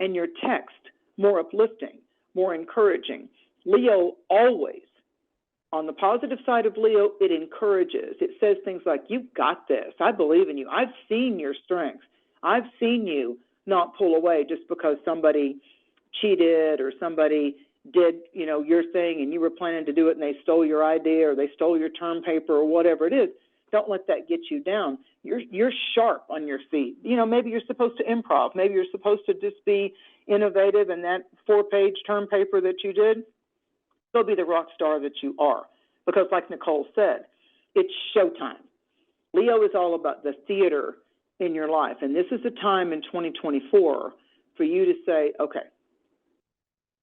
and your text more uplifting, more encouraging. Leo always, on the positive side of Leo, it encourages. It says things like, you've got this. I believe in you. I've seen your strengths. I've seen you not pull away just because somebody cheated or somebody did, your thing and you were planning to do it and they stole your idea or they stole your term paper or whatever it is. Don't let that get you down. You're sharp on your feet. Maybe you're supposed to improv. Maybe you're supposed to just be innovative, and that 4-page term paper that you did, go be the rock star that you are. Because like Nicole said, it's showtime. Leo is all about the theater in your life. And this is a time in 2024 for you to say, okay,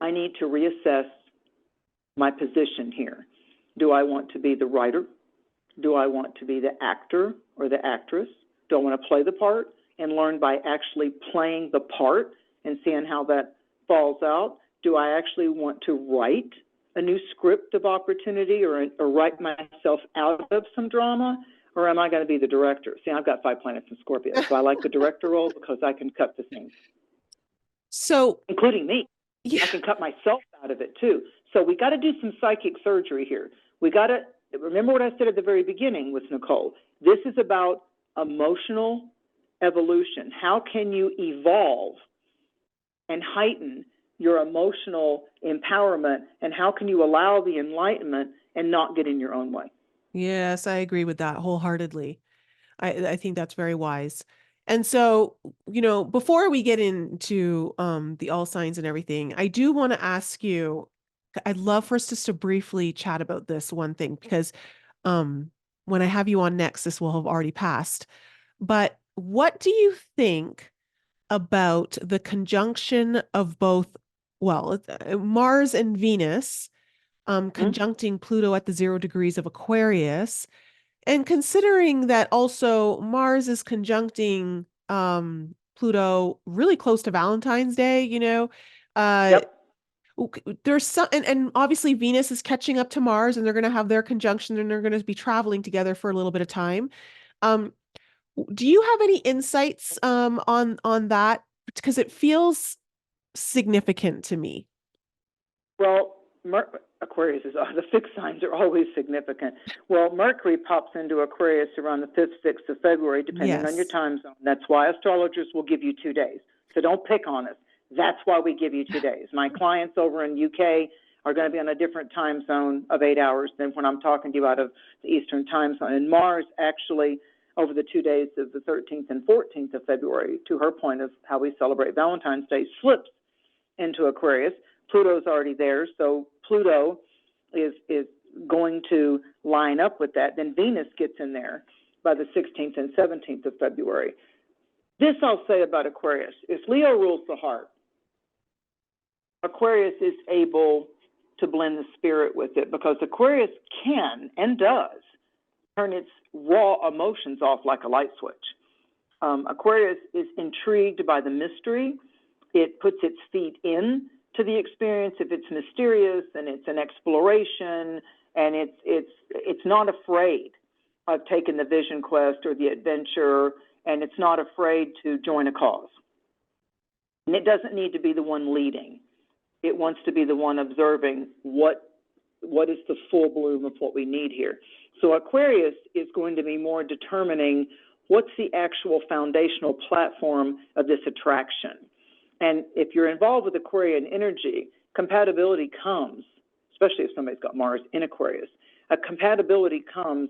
I need to reassess my position here. Do I want to be the writer? Do I want to be the actor or the actress? Do I want to play the part and learn by actually playing the part and seeing how that falls out? Do I actually want to write a new script of opportunity or write myself out of some drama? Or am I going to be the director? See, I've got 5 planets in Scorpio, so I like the director role because I can cut the scenes. So, including me. Yeah. I can cut myself out of it too. So we got to do some psychic surgery here. We got to remember what I said at the very beginning with Nicole. This is about emotional evolution. How can you evolve and heighten your emotional empowerment, and how can you allow the enlightenment and not get in your own way? Yes, I agree with that wholeheartedly. I think that's very wise. And so, before we get into the all signs and everything, I do want to ask you, I'd love for us just to briefly chat about this one thing, because when I have you on next, this will have already passed. But what do you think about the conjunction of both, Mars and Venus, conjuncting Pluto at the 0 degrees of Aquarius? And considering that also Mars is conjuncting Pluto really close to Valentine's Day, Yep. there's some, and obviously Venus is catching up to Mars, and they're going to have their conjunction, and they're going to be traveling together for a little bit of time. Do you have any insights on that? Because it feels significant to me. Well, Aquarius is the fixed signs are always significant. Well, Mercury pops into Aquarius around the 5th, 6th of February, depending on your time zone. That's why astrologers will give you 2 days. So don't pick on us. That's why we give you 2 days. My clients over in UK are going to be on a different time zone of 8 hours than when I'm talking to you out of the Eastern time zone. And Mars actually, over the 2 days of the 13th and 14th of February, to her point of how we celebrate Valentine's Day, slips into Aquarius. Pluto's already there, so Pluto is going to line up with that. Then Venus gets in there by the 16th and 17th of February. This I'll say about Aquarius. If Leo rules the heart, Aquarius is able to blend the spirit with it, because Aquarius can and does turn its raw emotions off like a light switch. Aquarius is intrigued by the mystery. It puts its feet in to the experience if it's mysterious and it's an exploration, and it's not afraid of taking the vision quest or the adventure, and it's not afraid to join a cause. And it doesn't need to be the one leading. It wants to be the one observing what is the full bloom of what we need here. So Aquarius is going to be more determining what's the actual foundational platform of this attraction. And if you're involved with Aquarian energy, compatibility comes, especially if somebody's got Mars in Aquarius. A compatibility comes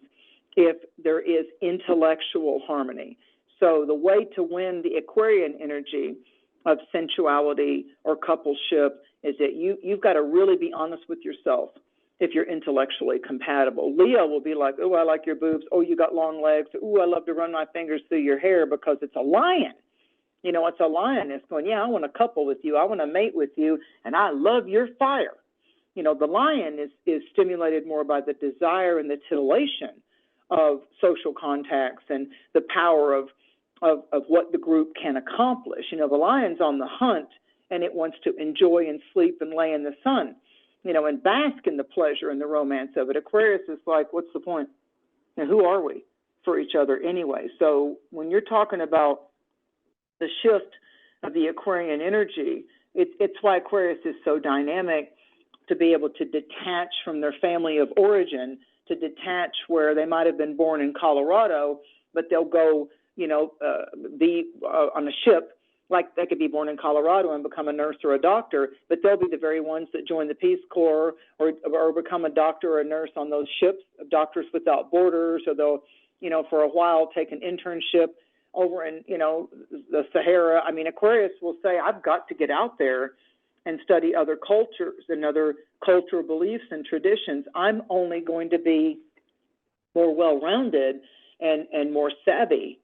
if there is intellectual harmony. So the way to win the Aquarian energy of sensuality or coupleship is that you've got to really be honest with yourself if you're intellectually compatible. Leo will be like, oh, I like your boobs. Oh, you got long legs. Oh, I love to run my fingers through your hair, because it's a lion. It's a lioness going, yeah, I want to couple with you. I want to mate with you, and I love your fire. The lion is stimulated more by the desire and the titillation of social contacts and the power of what the group can accomplish. The lion's on the hunt, and it wants to enjoy and sleep and lay in the sun, and bask in the pleasure and the romance of it. Aquarius is like, what's the point? And who are we for each other anyway? So when you're talking about the shift of the Aquarian energy, it's why Aquarius is so dynamic, to be able to detach from their family of origin, to detach where they might have been born in Colorado, but they'll go, be on a ship like they could be born in Colorado and become a nurse or a doctor, but they'll be the very ones that join the Peace Corps or become a doctor or a nurse on those ships, Doctors Without Borders, or they'll, for a while take an internship over in, the Sahara. I mean, Aquarius will say, I've got to get out there and study other cultures and other cultural beliefs and traditions. I'm only going to be more well-rounded and more savvy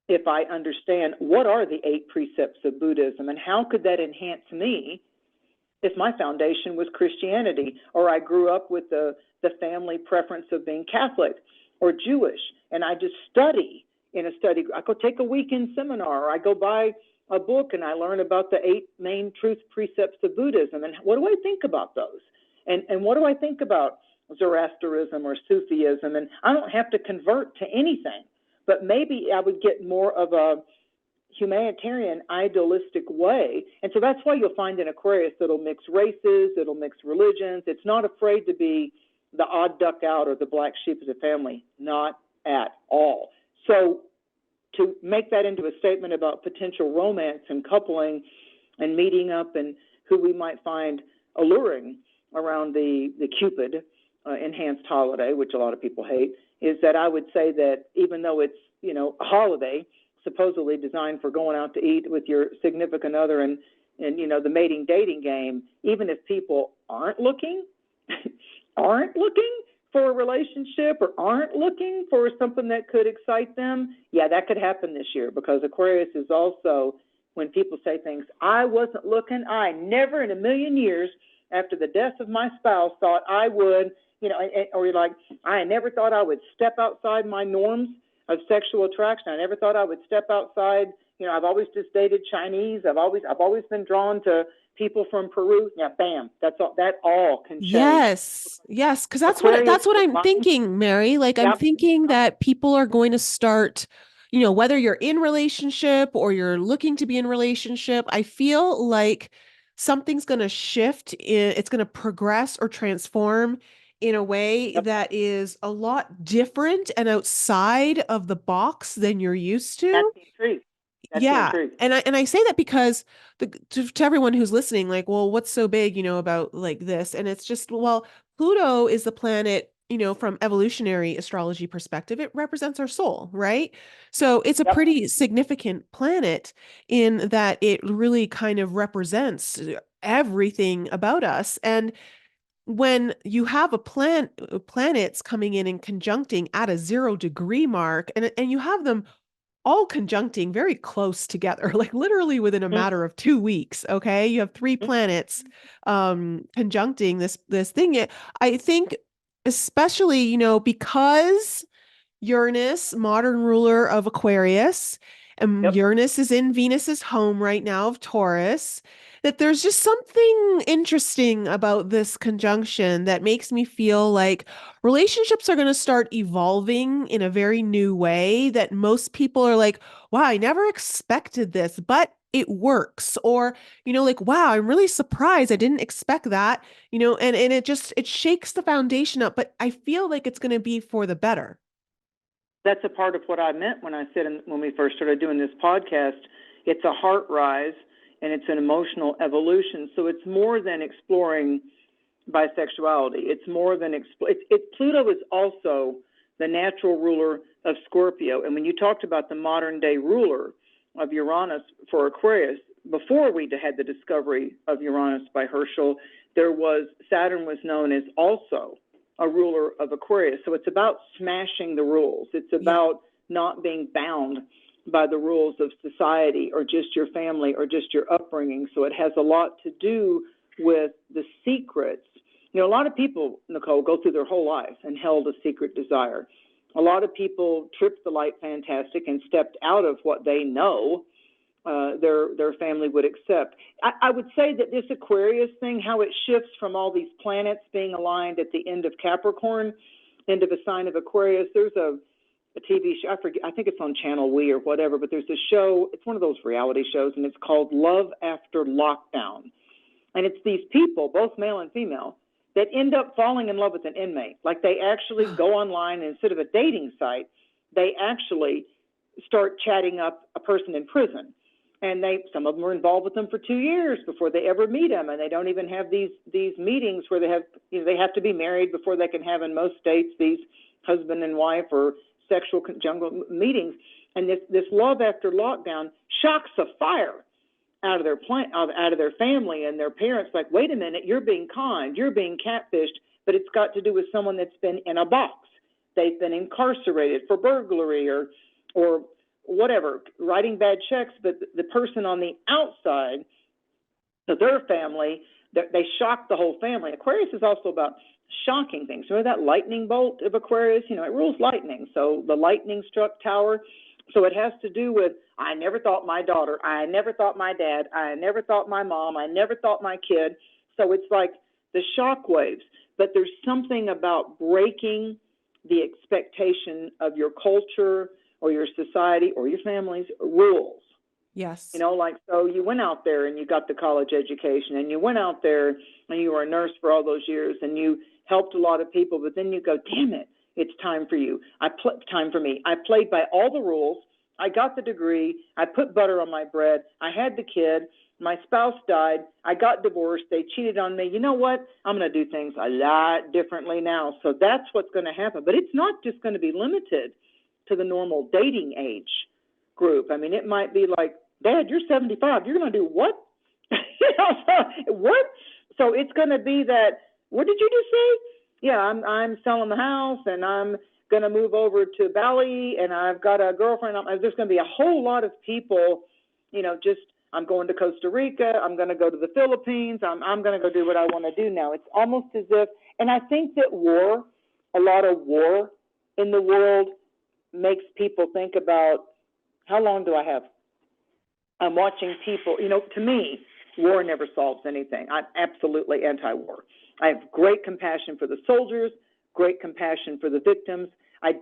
if I understand what are the 8 precepts of Buddhism and how could that enhance me if my foundation was Christianity, or I grew up with the family preference of being Catholic or Jewish, and I just study in a study. I go take a weekend seminar, or I go buy a book and I learn about the 8 main truth precepts of Buddhism, and what do I think about those? And what do I think about Zoroastrianism or Sufism? And I don't have to convert to anything, but maybe I would get more of a humanitarian, idealistic way. And so that's why you'll find in Aquarius that it'll mix races, it'll mix religions. It's not afraid to be the odd duck out or the black sheep of the family, not at all. So to make that into a statement about potential romance and coupling and meeting up and who we might find alluring around the Cupid enhanced holiday, which a lot of people hate, is that I would say that even though it's, a holiday supposedly designed for going out to eat with your significant other and the mating dating game, even if people aren't looking for a relationship or aren't looking for something that could excite them, yeah, that could happen this year, because Aquarius is also, when people say things, I wasn't looking, I never in a million years after the death of my spouse thought I would, or you're like, I never thought I would step outside my norms of sexual attraction. I never thought I would step outside. I've always just dated Chinese. I've always been drawn to people from Peru. Yeah, bam. That's all. That all can change. Yes, because that's what I'm thinking, Mary. Like, I'm thinking that people are going to start, whether you're in relationship or you're looking to be in relationship, I feel like something's going to shift. It's going to progress or transform in a way that is a lot different and outside of the box than you're used to. That's the truth. Yeah. And I say that because to everyone who's listening, like, well, what's so big, about like this? And it's just, well, Pluto is the planet, from evolutionary astrology perspective, it represents our soul, right? So it's a pretty significant planet in that it really kind of represents everything about us. And when you have planets coming in and conjuncting at a 0-degree mark, and you have them all conjuncting very close together, like literally within a matter of 2 weeks. Okay. You have 3 planets, conjuncting this thing. I think especially, because Uranus, modern ruler of Aquarius, and Uranus is in Venus's home right now of Taurus, that there's just something interesting about this conjunction that makes me feel like relationships are going to start evolving in a very new way, that most people are like, wow, I never expected this, but it works. Or, like, wow, I'm really surprised. I didn't expect that, and it shakes the foundation up, but I feel like it's going to be for the better. That's a part of what I meant when I said, when we first started doing this podcast, it's a heart rise and it's an emotional evolution. So it's more than exploring bisexuality. It's more than Pluto is also the natural ruler of Scorpio. And when you talked about the modern day ruler of Uranus for Aquarius, before we had the discovery of Uranus by Herschel, Saturn was known as also a ruler of Aquarius. So it's about smashing the rules. It's about not being bound by the rules of society or just your family or just your upbringing. So it has a lot to do with the secrets. A lot of people, Nicole, go through their whole life and held a secret desire. A lot of people tripped the light fantastic and stepped out of what they know their family would accept. I would say that this Aquarius thing, how it shifts from all these planets being aligned at the end of Capricorn, end of a sign of Aquarius. There's a TV show, I think it's on Channel We or whatever, but there's a show, it's one of those reality shows, and it's called Love After Lockdown. And it's these people, both male and female, that end up falling in love with an inmate. Like they actually go online, and instead of a dating site, they actually start chatting up a person in prison. And some of them are involved with them for 2 years before they ever meet them, and they don't even have these meetings where they have to be married before they can have, in most states, these husband and wife or sexual conjugal meetings. And this love after lockdown shocks the fire out of their family and their parents. Like, wait a minute, you're being conned, you're being catfished, but it's got to do with someone that's been in a box. They've been incarcerated for burglary or whatever, writing bad checks, but the person on the outside of their family, they shock the whole family. Aquarius is also about shocking things. Remember that lightning bolt of Aquarius? It rules lightning. So the lightning struck tower. So it has to do with, I never thought my daughter, I never thought my dad, I never thought my mom, I never thought my kid. So it's like the shock waves. But there's something about breaking the expectation of your culture or your society or your family's rules. Yes. So you went out there and you got the college education, and you went out there and you were a nurse for all those years, and you helped a lot of people, but then you go, damn it, it's time for you. Time for me. I played by all the rules. I got the degree. I put butter on my bread. I had the kid. My spouse died. I got divorced. They cheated on me. You know what? I'm going to do things a lot differently now. So that's what's going to happen. But it's not just going to be limited to the normal dating age group. I mean, it might be like, Dad, you're 75. You're going to do what? What? So it's going to be that, what did you just say? Yeah, I'm selling the house, and I'm going to move over to Bali, and I've got a girlfriend. There's going to be a whole lot of people, I'm going to Costa Rica. I'm going to go to the Philippines. I'm going to go do what I want to do now. It's almost as if, and I think that a lot of war in the world makes people think about, how long do I have? I'm watching people, to me, war never solves anything. I'm absolutely anti-war. I have great compassion for the soldiers, great compassion for the victims. I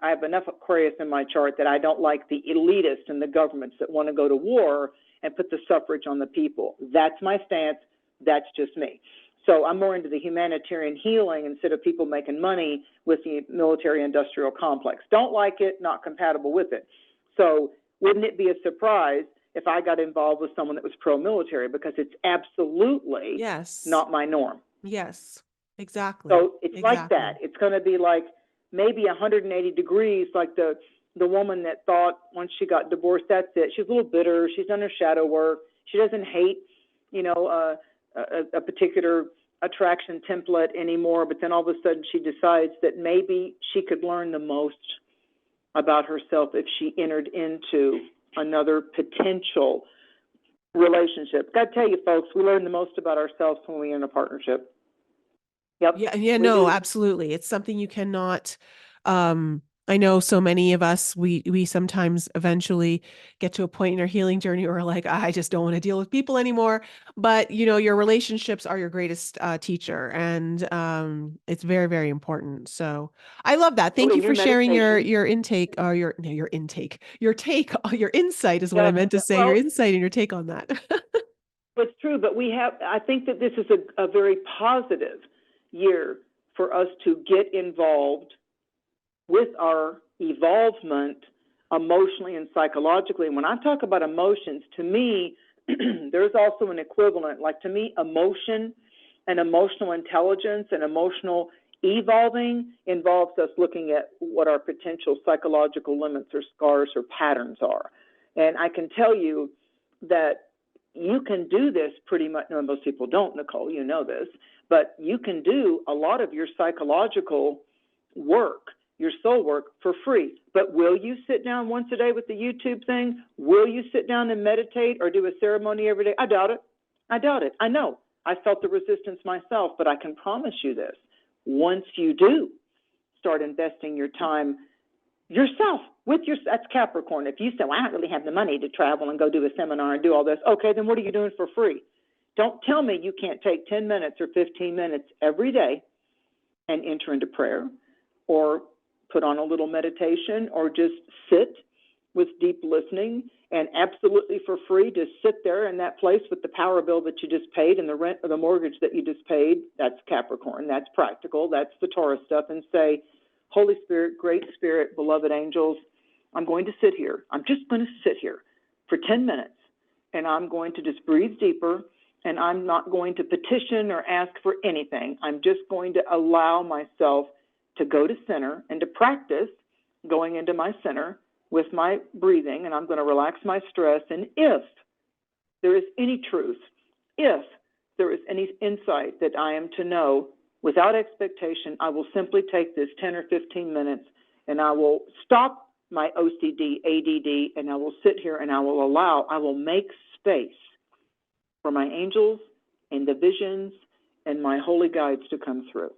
have enough Aquarius in my chart that I don't like the elitists and the governments that want to go to war and put the suffrage on the people. That's my stance. That's just me. So I'm more into the humanitarian healing instead of people making money with the military-industrial complex. Don't like it, not compatible with it. So wouldn't it be a surprise if I got involved with someone that was pro-military? Because it's absolutely not my norm. Yes, exactly. So it's like that. It's going to be like maybe 180 degrees, like the woman that thought once she got divorced, that's it. She's a little bitter. She's done her shadow work. She doesn't hate, a particular attraction template anymore. But then all of a sudden she decides that maybe she could learn the most about herself if she entered into another potential relationship. Got to tell you, folks, we learn the most about ourselves when we're in a partnership. Yep. Yeah, no, absolutely. It's something you cannot, I know so many of us, we sometimes eventually get to a point in our healing journey where we're like, I just don't want to deal with people anymore. But, your relationships are your greatest teacher. And it's very, very important. So I love that. Thank you for sharing your intake, or your take, your insight is what I meant to say, your insight and your take on that. It's true, but I think that this is a very positive year for us to get involved with our evolvement emotionally and psychologically. And when I talk about emotions, to me, there's also an equivalent. Like, to me, emotion and emotional intelligence and emotional evolving involves us looking at what our potential psychological limits or scars or patterns are. And I can tell you that you can do this pretty much. No, most people don't, Nicole, you know this, but you can do a lot of your psychological work, your soul work, for free. But will you sit down once a day with the YouTube thing? Will you sit down and meditate or do a ceremony every day? I doubt it. I know. I felt the resistance myself, but I can promise you this. Once you do start investing your time yourself that's Capricorn. If you say, well, I don't really have the money to travel and go do a seminar and do all this, okay, then what are you doing for free? Don't tell me you can't take 10 minutes or 15 minutes every day and enter into prayer, or put on a little meditation, or just sit with deep listening, and absolutely for free to sit there in that place with the power bill that you just paid and the rent or the mortgage that you just paid. That's Capricorn. That's practical. That's the Taurus stuff. And say, Holy Spirit, Great Spirit, beloved angels, I'm going to sit here. I'm just going to sit here for 10 minutes, and I'm going to just breathe deeper, and I'm not going to petition or ask for anything. I'm just going to allow myself to go to center and to practice going into my center with my breathing, and I'm going to relax my stress. And if there is any truth, if there is any insight that I am to know without expectation, I will simply take this 10 or 15 minutes and I will stop my OCD, ADD, and I will sit here and I will make space for my angels and the visions and my holy guides to come through.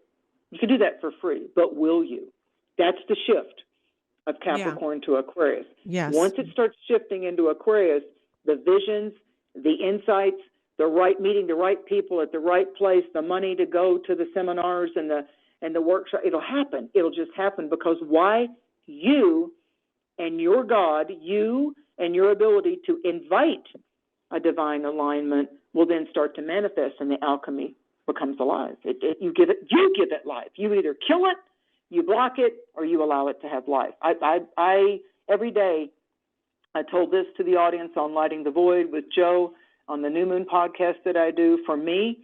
You can do that for free, but will you? That's the shift of Capricorn to Aquarius. Yes. Once it starts shifting into Aquarius, the visions, the insights, meeting the right people at the right place, the money to go to the seminars and the workshop, it'll happen. It'll just happen because why? You and your God, you and your ability to invite a divine alignment will then start to manifest, and the alchemy becomes alive. You give it life. You either kill it, you block it, or you allow it to have life. I every day, I told this to the audience on Lighting the Void with Joe on the New Moon podcast that I do. For me,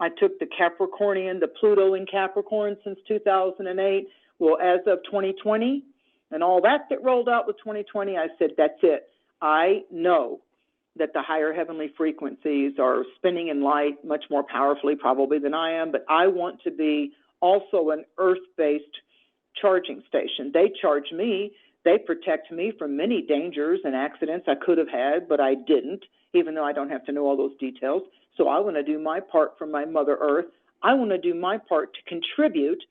I took the Capricornian, the Pluto in Capricorn since 2008. Well, as of 2020 and all that rolled out with 2020, I said, that's it. I know that the higher heavenly frequencies are spinning in light much more powerfully probably than I am, but I want to be also an earth-based charging station. They charge me. They protect me from many dangers and accidents I could have had, but I didn't, even though I don't have to know all those details. So I want to do my part for my Mother Earth. I want to do my part to contribute,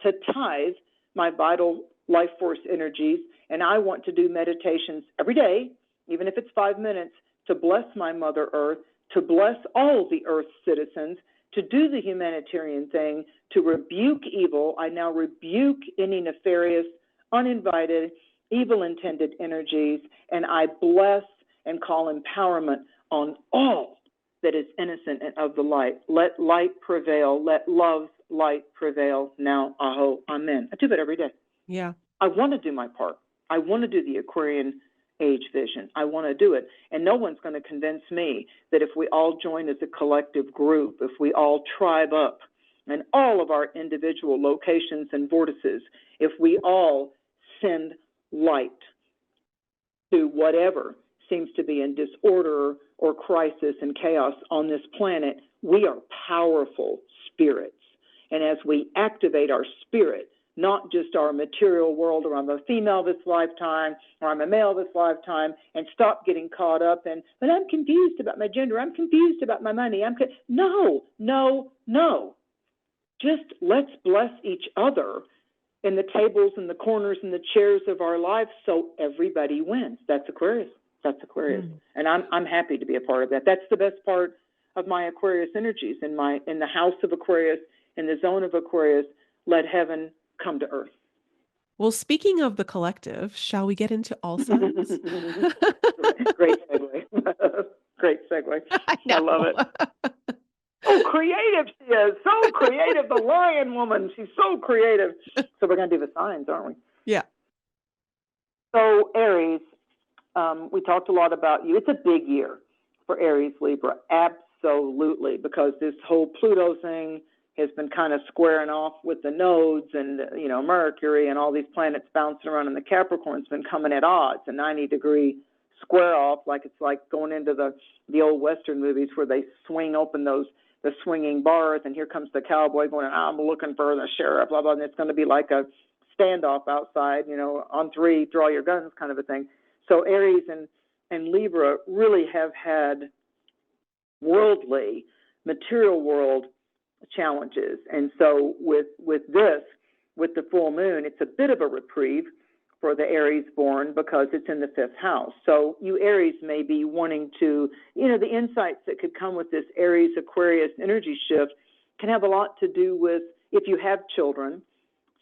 to tithe my vital life force energies, and I want to do meditations every day, even if it's 5 minutes, to bless my Mother Earth, to bless all the Earth's citizens, to do the humanitarian thing, to rebuke evil. I now rebuke any nefarious, uninvited, evil-intended energies, and I bless and call empowerment on all that is innocent and of the light. Let light prevail. Let love's light prevail. Now, aho, amen. I do that every day. Yeah. I want to do my part. I want to do the Aquarian age vision. I want to do it. And no one's going to convince me that if we all join as a collective group, if we all tribe up in all of our individual locations and vortices, if we all send light to whatever seems to be in disorder or crisis and chaos on this planet, we are powerful spirits. And as we activate our spirit, not just our material world, or I'm a female this lifetime, or I'm a male this lifetime, and stop getting caught up in, but I'm confused about my gender, I'm confused about my money, no. Just let's bless each other in the tables and the corners and the chairs of our lives so everybody wins. That's Aquarius. And I'm happy to be a part of that. That's the best part of my Aquarius energies. In the house of Aquarius, in the zone of Aquarius, let heaven come to earth. Well, speaking of the collective, shall we get into all signs? Great segue. Great segue. I love it. Oh, creative she is. So creative. The lion woman. She's so creative. So we're going to do the signs, aren't we? Yeah. So Aries, we talked a lot about you. It's a big year for Aries, Libra. Absolutely. Because this whole Pluto thing has been kind of squaring off with the nodes and, Mercury and all these planets bouncing around, and the Capricorn's been coming at odds, a 90-degree square off, like it's like going into the old Western movies where they swing open the swinging bars, and here comes the cowboy going, I'm looking for the sheriff, blah, blah, and it's going to be like a standoff outside, on three, draw your guns kind of a thing. So Aries and Libra really have had worldly, material world challenges. And so with the full moon, it's a bit of a reprieve for the Aries born because it's in the 5th house. So you Aries may be wanting to, the insights that could come with this Aries Aquarius energy shift can have a lot to do with, if you have children,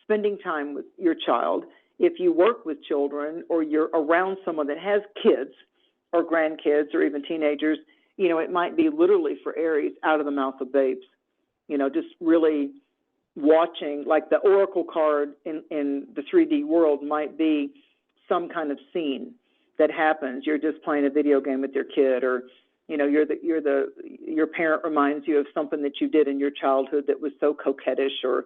spending time with your child. If you work with children or you're around someone that has kids or grandkids or even teenagers, it might be literally for Aries out of the mouth of babes. Just really watching, like the oracle card in the 3D world might be some kind of scene that happens. You're just playing a video game with your kid, or your parent reminds you of something that you did in your childhood that was so coquettish or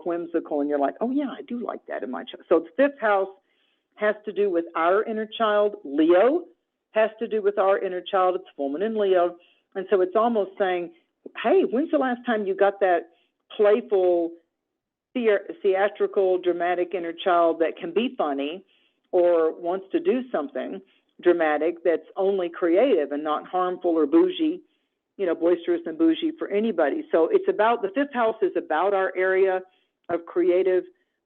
whimsical, and you're like, oh yeah, I do like that in my child. So the fifth house has to do with our inner child. Leo has to do with our inner child. It's full moon in Leo. And so it's almost saying, hey, when's the last time you got that playful, theatrical, dramatic inner child that can be funny or wants to do something dramatic that's only creative and not harmful or bougie, boisterous and bougie for anybody. So it's about, the fifth house is about our area of creative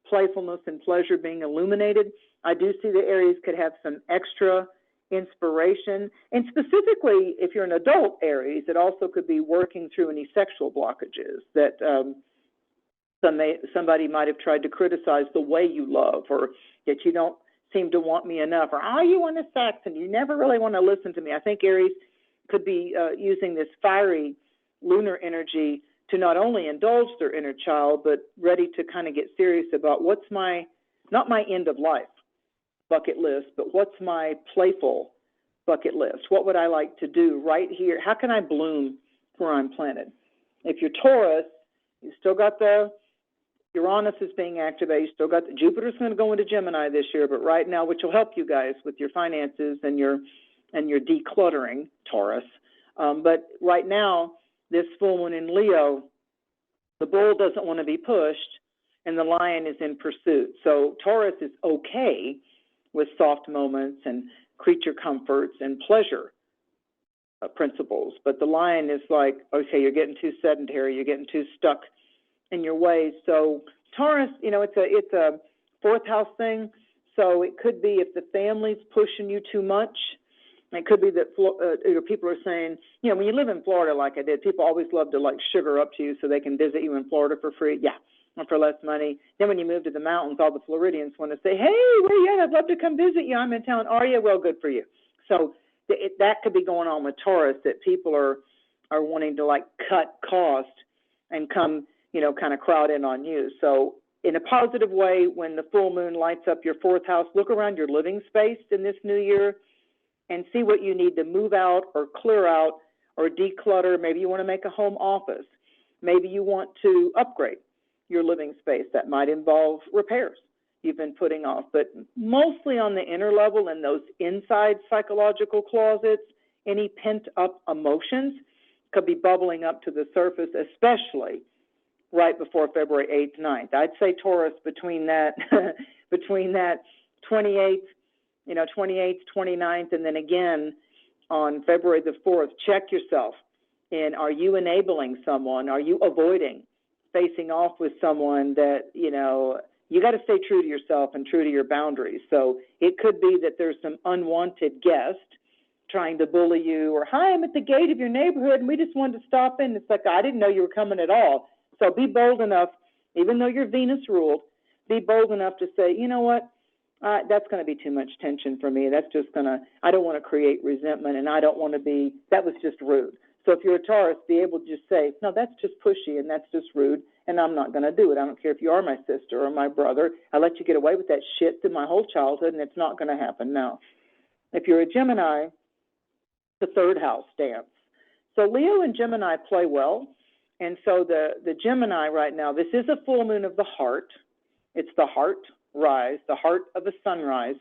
playfulness and pleasure being illuminated. I do see the Aries could have some extra inspiration. And specifically, if you're an adult Aries, it also could be working through any sexual blockages that somebody might have tried to criticize the way you love, or that you don't seem to want me enough, or you want to sex and you never really want to listen to me. I think Aries could be using this fiery lunar energy to not only indulge their inner child, but ready to kind of get serious about what's not my end of life bucket list, but what's my playful bucket list? What would I like to do right here? How can I bloom where I'm planted? If you're Taurus, you still got the Uranus is being activated. You still got the Jupiter's going to go into Gemini this year, but right now, which will help you guys with your finances and your decluttering, Taurus. But right now, this full moon in Leo, the bull doesn't want to be pushed, and the lion is in pursuit. So Taurus is okay with soft moments and creature comforts and pleasure principles, but the lion is like, okay, you're getting too sedentary, you're getting too stuck in your ways. So Taurus, it's a fourth house thing. So it could be if the family's pushing you too much. It could be that people are saying, when you live in Florida like I did, people always love to sugar up to you so they can visit you in Florida for free. Yeah, or for less money. Then when you move to the mountains, all the Floridians want to say, hey, where you at? I'd love to come visit you. I'm in town. Are you? Well, good for you. So that could be going on with Taurus, that people are wanting to cut cost and come, kind of crowd in on you. So in a positive way, when the full moon lights up your fourth house, look around your living space in this new year and see what you need to move out or clear out or declutter. Maybe you want to make a home office. Maybe you want to upgrade your living space. That might involve repairs you've been putting off, but mostly on the inner level in those inside psychological closets, any pent-up emotions could be bubbling up to the surface, especially right before February 8th, 9th. I'd say Taurus between that 28th, 28th, 29th, and then again on February the 4th, check yourself. And are you enabling someone? Are you avoiding facing off with someone that, you got to stay true to yourself and true to your boundaries. So it could be that there's some unwanted guest trying to bully you, or, hi, I'm at the gate of your neighborhood and we just wanted to stop in. It's like, I didn't know you were coming at all. So be bold enough, even though you're Venus ruled, be bold enough to say, you know what, that's going to be too much tension for me. That's just I don't want to create resentment, and I don't want to be, that was just rude. So if you're a Taurus, be able to just say, no, that's just pushy and that's just rude, and I'm not going to do it. I don't care if you are my sister or my brother. I let you get away with that shit through my whole childhood, and it's not going to happen now. If you're a Gemini, the third house dance. So Leo and Gemini play well, and so the Gemini right now, this is a full moon of the heart. It's the heart rise, the heart of a sunrise.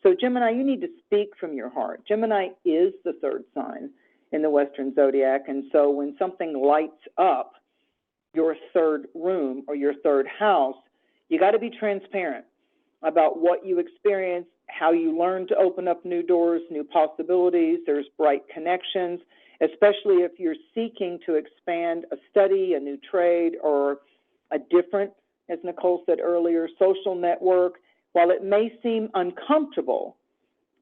So Gemini, you need to speak from your heart. Gemini is the third sign in the Western zodiac, and so when something lights up your third room or your third house, you got to be transparent about what you experience, how you learn to open up new doors, new possibilities. There's bright connections, especially if you're seeking to expand a study, a new trade, or a different, as Nicole said earlier, social network. While it may seem uncomfortable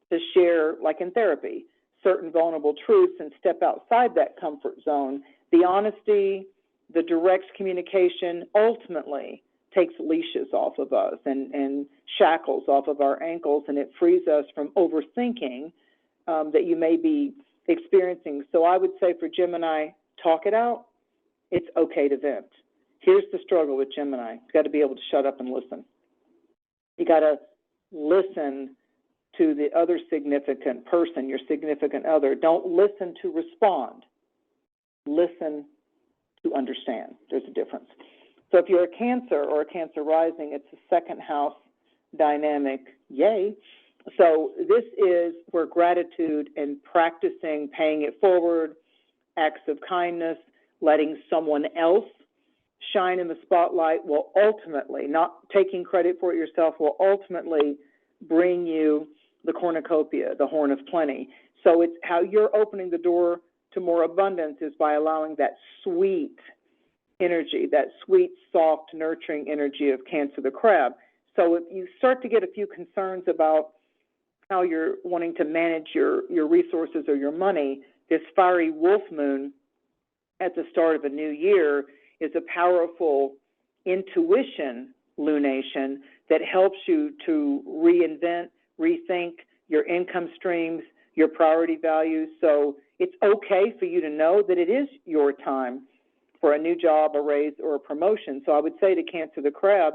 to share, like in therapy, certain vulnerable truths and step outside that comfort zone, the honesty, the direct communication ultimately takes leashes off of us and shackles off of our ankles, and it frees us from overthinking that you may be experiencing. So I would say for Gemini, talk it out. It's okay to vent. Here's the struggle with Gemini. You've got to be able to shut up and listen. You got to listen to the other significant person, your significant other. Don't listen to respond. Listen to understand. There's a difference. So if you're a Cancer or a Cancer rising, it's a second house dynamic. Yay. So this is where gratitude and practicing paying it forward, acts of kindness, letting someone else shine in the spotlight will ultimately, not taking credit for it yourself, will ultimately bring you the cornucopia, the horn of plenty. So it's how you're opening the door to more abundance is by allowing that sweet energy, that sweet, soft, nurturing energy of Cancer the crab. So if you start to get a few concerns about how you're wanting to manage your resources or your money, this fiery wolf moon at the start of a new year is a powerful intuition lunation that helps you to reinvent, rethink your income streams, your priority values. So it's okay for you to know that it is your time for a new job, a raise, or a promotion. So I would say to Cancer the crab,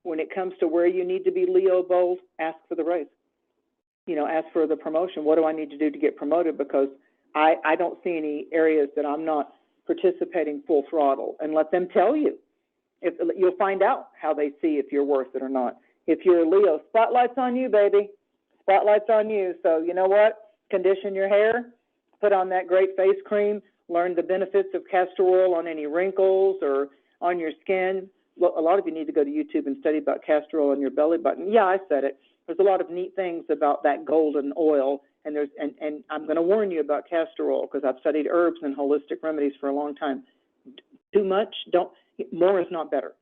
when it comes to where you need to be Leo bold, ask for the raise. You know, ask for the promotion. What do I need to do to get promoted? Because I don't see any areas that I'm not participating full throttle, and let them tell you. If you'll find out how they see if you're worth it or not. If you're a Leo, spotlight's on you, baby. Spotlight's on you. So you know what? Condition your hair, put on that great face cream, learn the benefits of castor oil on any wrinkles or on your skin. A lot of you need to go to YouTube and study about castor oil on your belly button. Yeah, I said it. There's a lot of neat things about that golden oil, and I'm going to warn you about castor oil because I've studied herbs and holistic remedies for a long time. Too much, more is not better.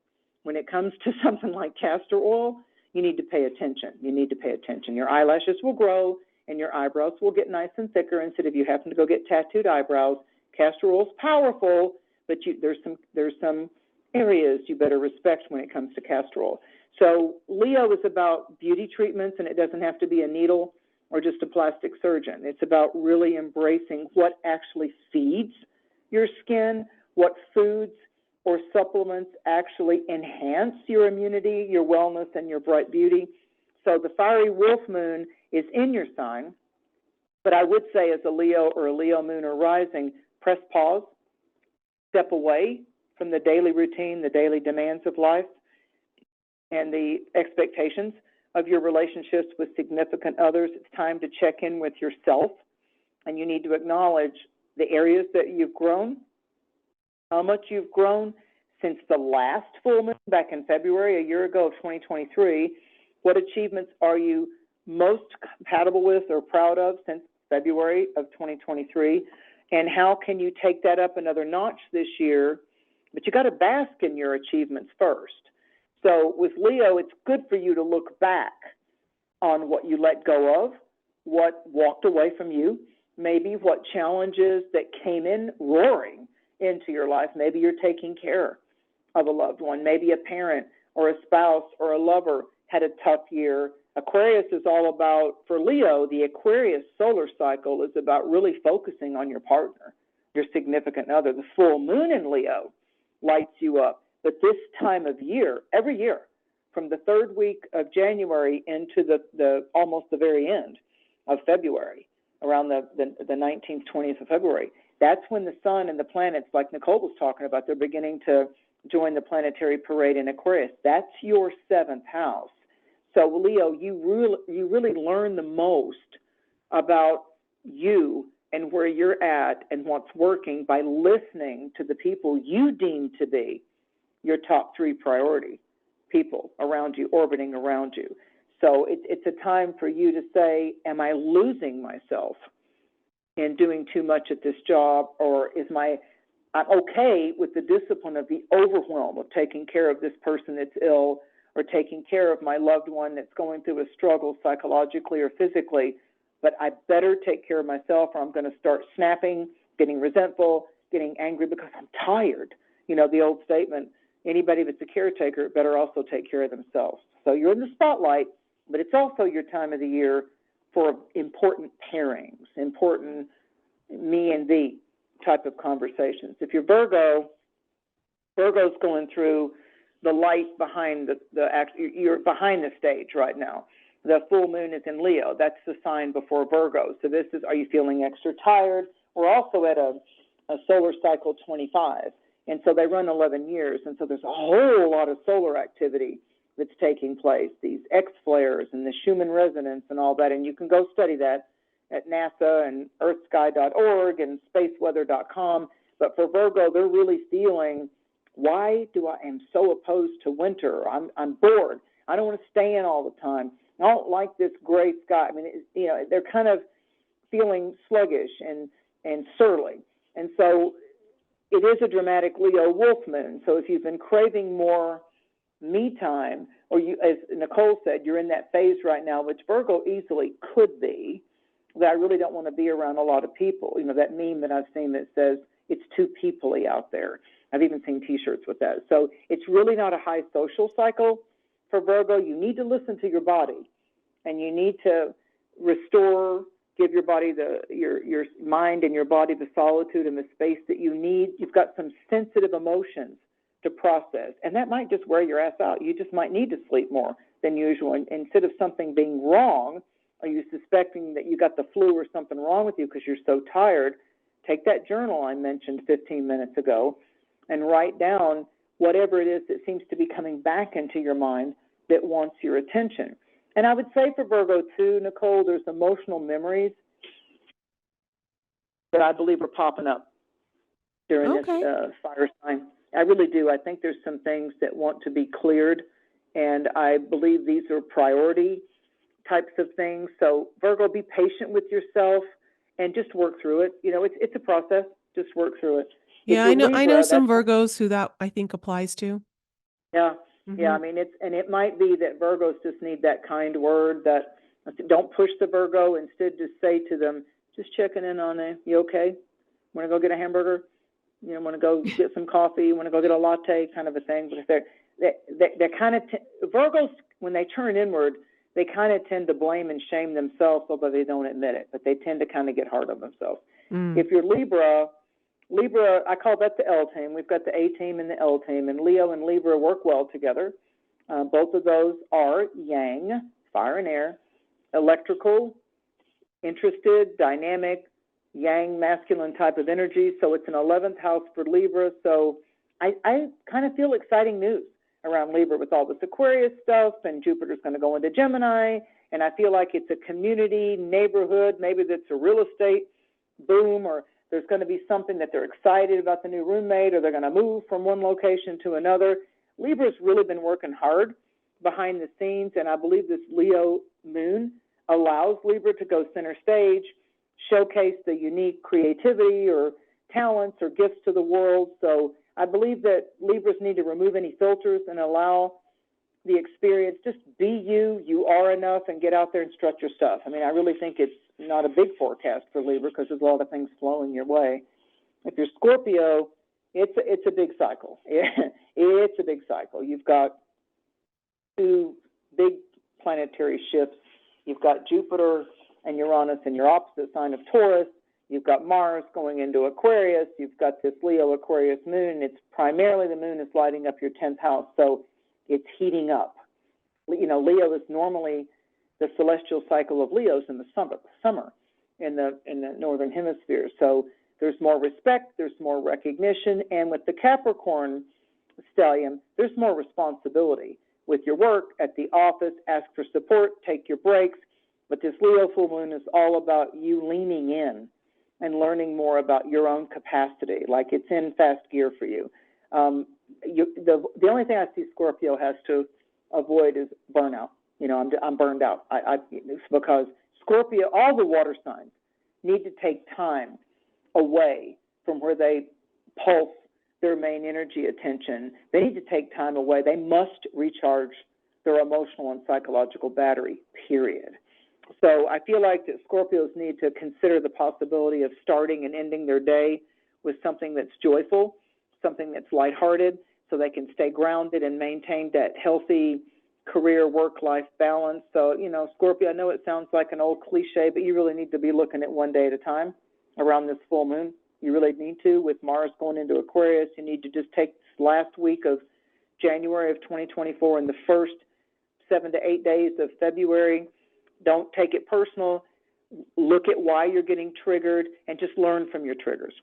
When it comes to something like castor oil, you need to pay attention. You need to pay attention. Your eyelashes will grow and your eyebrows will get nice and thicker instead of you having to go get tattooed eyebrows. Castor oil is powerful, but there's some areas you better respect when it comes to castor oil. So Leo is about beauty treatments, and it doesn't have to be a needle or just a plastic surgeon. It's about really embracing what actually feeds your skin, what foods or supplements actually enhance your immunity, your wellness, and your bright beauty. So the fiery wolf moon is in your sign, but I would say as a Leo or a Leo moon or rising, press pause, step away from the daily routine, the daily demands of life, and the expectations of your relationships with significant others. It's time to check in with yourself, and you need to acknowledge the areas that you've grown, how much you've grown since the last full moon back in February, a year ago of 2023. What achievements are you most compatible with or proud of since February of 2023? And how can you take that up another notch this year? But you got to bask in your achievements first. So with Leo, it's good for you to look back on what you let go of, what walked away from you, maybe what challenges that came in roaring into your life. Maybe you're taking care of a loved one. Maybe a parent or a spouse or a lover had a tough year. Aquarius is all about, for Leo, the Aquarius solar cycle is about really focusing on your partner, your significant other. The full moon in Leo lights you up. But this time of year, every year, from the third week of January into the almost the very end of February, around the 19th, 20th of February, that's when the sun and the planets, like Nicole was talking about, they're beginning to join the planetary parade in Aquarius. That's your seventh house. So Leo, you really learn the most about you and where you're at and what's working by listening to the people you deem to be your top three priority people around you, orbiting around you. So it's a time for you to say, am I losing myself in doing too much at this job, or I'm okay with the discipline of the overwhelm of taking care of this person that's ill or taking care of my loved one that's going through a struggle psychologically or physically, but I better take care of myself or I'm going to start snapping, getting resentful, getting angry because I'm tired. You know, the old statement, anybody that's a caretaker better also take care of themselves. So you're in the spotlight, but it's also your time of the year for important pairings, important me and thee type of conversations. If you're Virgo, Virgo's going through the light behind you're behind the stage right now. the full moon is in Leo. That's the sign before Virgo. So this is, are you feeling extra tired? We're also at a solar cycle 25. And so they run 11 years. And so there's a whole lot of solar activity that's taking place, these X flares and the Schumann resonance and all that. And you can go study that at NASA and earthsky.org and spaceweather.com. But for Virgo, they're really feeling, why do I am so opposed to winter? I'm bored. I don't want to stay in all the time. I don't like this gray sky. I mean, they're kind of feeling sluggish and surly. And so it is a dramatic Leo wolf moon. So if you've been craving more me time, or you, as Nicole said, you're in that phase right now, which Virgo easily could be, that I really don't want to be around a lot of people. That meme that I've seen that says, it's too people-y out there. I've even seen T-shirts with that. So it's really not a high social cycle for Virgo. You need to listen to your body, and you need to restore, give your body your mind and your body the solitude and the space that you need. You've got some sensitive emotions to process, and that might just wear your ass out. You just might need to sleep more than usual. And instead of something being wrong, are you suspecting that you got the flu or something wrong with you because you're so tired? Take that journal I mentioned 15 minutes ago and write down whatever it is that seems to be coming back into your mind that wants your attention. And I would say for Virgo too, Nicole, there's emotional memories that I believe are popping up during this fire sign. I really do. I think there's some things that want to be cleared, and I believe these are priority types of things. So Virgo, be patient with yourself and just work through it. It's a process. Just work through it. Yeah, I know some Virgos who that I think applies to. Yeah. Mm-hmm. Yeah, I mean, it might be that Virgos just need that kind word, that don't push the Virgo. Instead, just say to them, just checking in on you. You okay? Want to go get a hamburger? Want to go get some coffee? Want to go get a latte? Kind of a thing. But if they're kind of Virgos, when they turn inward, they kind of tend to blame and shame themselves, although they don't admit it. But they tend to kind of get hard on themselves. If you're Libra, I call that the L team. We've got the A team and the L team, and Leo and Libra work well together. Both of those are yang, fire and air, electrical, interested, dynamic, yang, masculine type of energy. So it's an 11th house for Libra. So I kind of feel exciting news around Libra with all this Aquarius stuff, and Jupiter's going to go into Gemini, and I feel like it's a community, neighborhood, maybe that's a real estate boom, or there's going to be something that they're excited about the new roommate, or they're going to move from one location to another. Libra's really been working hard behind the scenes, and I believe this Leo moon allows Libra to go center stage, showcase the unique creativity or talents or gifts to the world. So I believe that Libras need to remove any filters and allow the experience. Just be you are enough, and get out there and strut your stuff. I mean, I really think it's not a big forecast for Libra because there's a lot of things flowing your way. If you're Scorpio, it's a big cycle. It's a big cycle. You've got two big planetary shifts. You've got Jupiter and Uranus in your opposite sign of Taurus. You've got Mars going into Aquarius. You've got this Leo Aquarius moon. It's primarily the moon is lighting up your 10th house, so it's heating up. Leo is normally the celestial cycle of Leos in the summer in the northern hemisphere. So there's more respect, there's more recognition, and with the Capricorn stellium, there's more responsibility with your work, at the office. Ask for support, take your breaks. But this Leo full moon is all about you leaning in and learning more about your own capacity, like it's in fast gear for you. The only thing I see Scorpio has to avoid is burnout. I'm burned out. It's because Scorpio, all the water signs need to take time away from where they pulse their main energy attention. They need to take time away. They must recharge their emotional and psychological battery, period. So I feel like that Scorpios need to consider the possibility of starting and ending their day with something that's joyful, something that's lighthearted, so they can stay grounded and maintain that healthy career work-life balance. So, Scorpio, I know it sounds like an old cliche, but you really need to be looking at one day at a time around this full moon. You really need to. With Mars going into Aquarius, you need to just take this last week of January of 2024 and the first 7 to 8 days of February. Don't take it personal. Look at why you're getting triggered and just learn from your triggers.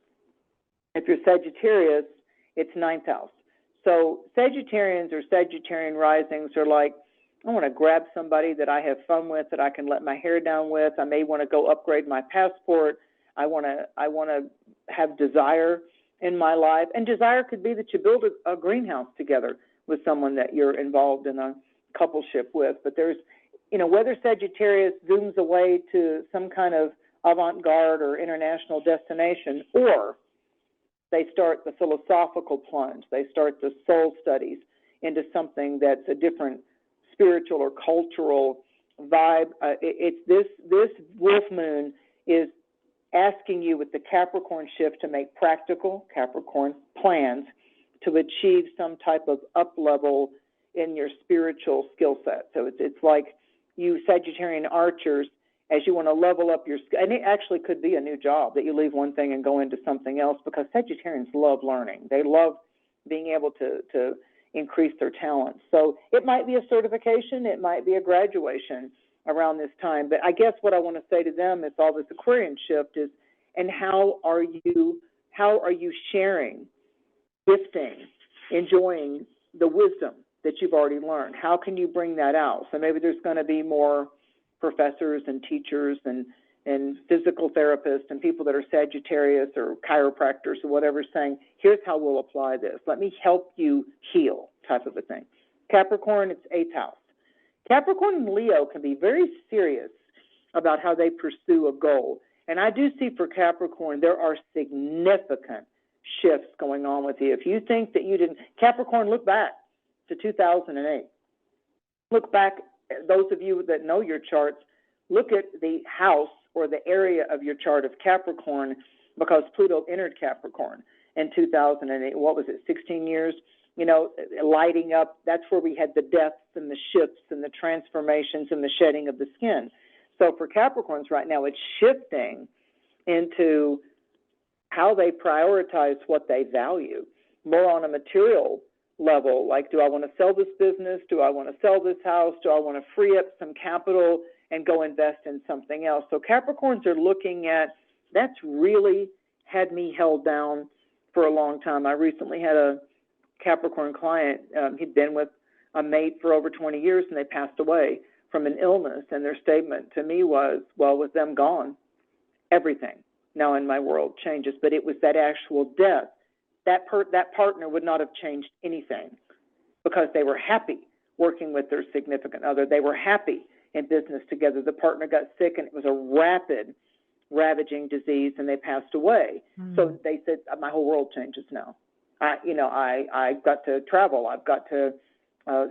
If you're Sagittarius, it's 9th house. So Sagittarians or Sagittarian risings are like, I want to grab somebody that I have fun with, that I can let my hair down with. I may want to go upgrade my passport. I want to have desire in my life. And desire could be that you build a greenhouse together with someone that you're involved in a coupleship with. But there's, whether Sagittarius zooms away to some kind of avant-garde or international destination, or they start the philosophical plunge, they start the soul studies into something that's a different spiritual or cultural vibe. It's this wolf moon is asking you with the Capricorn shift to make practical Capricorn plans to achieve some type of up level in your spiritual skill set. So it's like you Sagittarian archers, as you want to level up your, and it actually could be a new job that you leave one thing and go into something else, because Sagittarians love learning. They love being able to increase their talents. So it might be a certification, it might be a graduation around this time. But I guess what I want to say to them is all this Aquarian shift is, and how are you sharing, gifting, enjoying the wisdom that you've already learned? How can you bring that out? So maybe there's going to be more professors and teachers and physical therapists and people that are Sagittarius or chiropractors or whatever saying, here's how we'll apply this. Let me help you heal, type of a thing. Capricorn, it's 8th house. Capricorn and Leo can be very serious about how they pursue a goal. And I do see for Capricorn, there are significant shifts going on with you. If you think that you didn't, Capricorn, look back to 2008. Look back, those of you that know your charts, look at the house or the area of your chart of Capricorn, because Pluto entered Capricorn in 2008. What was it, 16 years? Lighting up, that's where we had the deaths and the shifts and the transformations and the shedding of the skin. So for Capricorns right now, it's shifting into how they prioritize what they value, more on a material level, like, do I want to sell this business? Do I want to sell this house? Do I want to free up some capital and go invest in something else? So Capricorns are looking at, that's really had me held down for a long time. I recently had a Capricorn client. He'd been with a mate for over 20 years, and they passed away from an illness. And their statement to me was, well, with them gone, everything now in my world changes. But it was that actual death. That partner would not have changed anything, because they were happy working with their significant other. They were happy in business together. The partner got sick, and it was a rapid, ravaging disease, and they passed away. Mm-hmm. So they said, my whole world changes now. I've got to travel. I've got to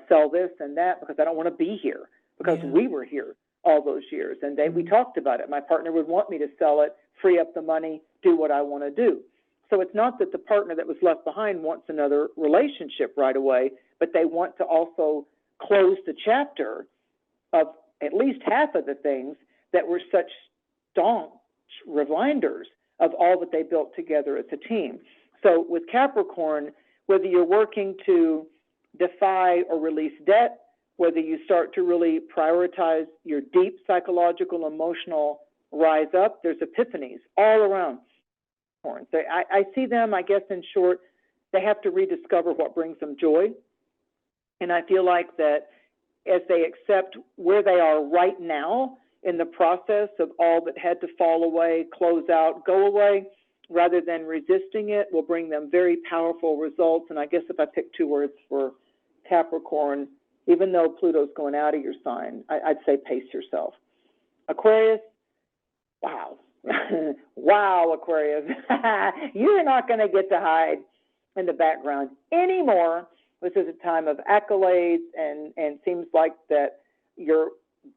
sell this and that, because I don't want to be here, because we were here all those years. And we talked about it. My partner would want me to sell it, free up the money, do what I want to do. So it's not that the partner that was left behind wants another relationship right away, but they want to also close the chapter of at least half of the things that were such staunch reminders of all that they built together as a team. So with Capricorn, whether you're working to defy or release debt, whether you start to really prioritize your deep psychological, emotional rise up, there's epiphanies all around. So I see them, I guess, in short, they have to rediscover what brings them joy. And I feel like that as they accept where they are right now in the process of all that had to fall away, close out, go away, rather than resisting it, will bring them very powerful results. And I guess if I pick two words for Capricorn, even though Pluto's going out of your sign, I'd say pace yourself. Aquarius, wow. Wow, Aquarius. You're not going to get to hide in the background anymore. This is a time of accolades, and seems like that your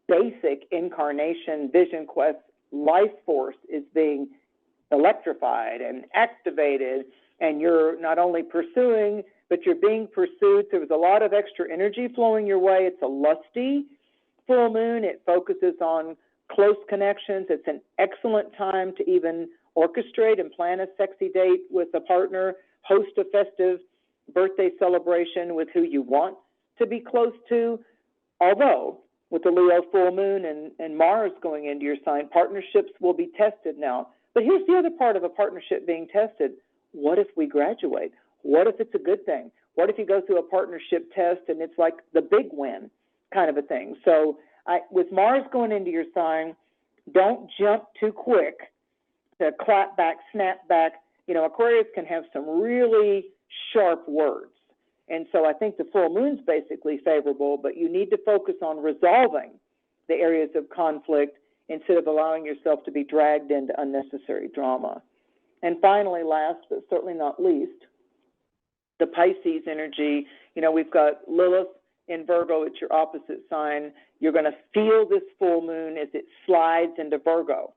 basic incarnation, vision quest, life force is being electrified and activated, and you're not only pursuing, but you're being pursued. There was a lot of extra energy flowing your way. It's a lusty full moon. It focuses on close connections. It's an excellent time to even orchestrate and plan a sexy date with a partner, host a festive birthday celebration with who you want to be close to, Although, with the Leo full moon and Mars going into your sign, partnerships will be tested now. But here's the other part of a partnership being tested. What if we graduate? What if it's a good thing? What if you go through a partnership test and it's like the big win kind of a thing? So with Mars going into your sign, don't jump too quick to clap back, snap back. You know, Aquarius can have some really sharp words. And so I think the full moon's basically favorable, but you need to focus on resolving the areas of conflict instead of allowing yourself to be dragged into unnecessary drama. And finally, last but certainly not least, the Pisces energy. You know, we've got Lilith in Virgo, it's your opposite sign. You're going to feel this full moon as it slides into Virgo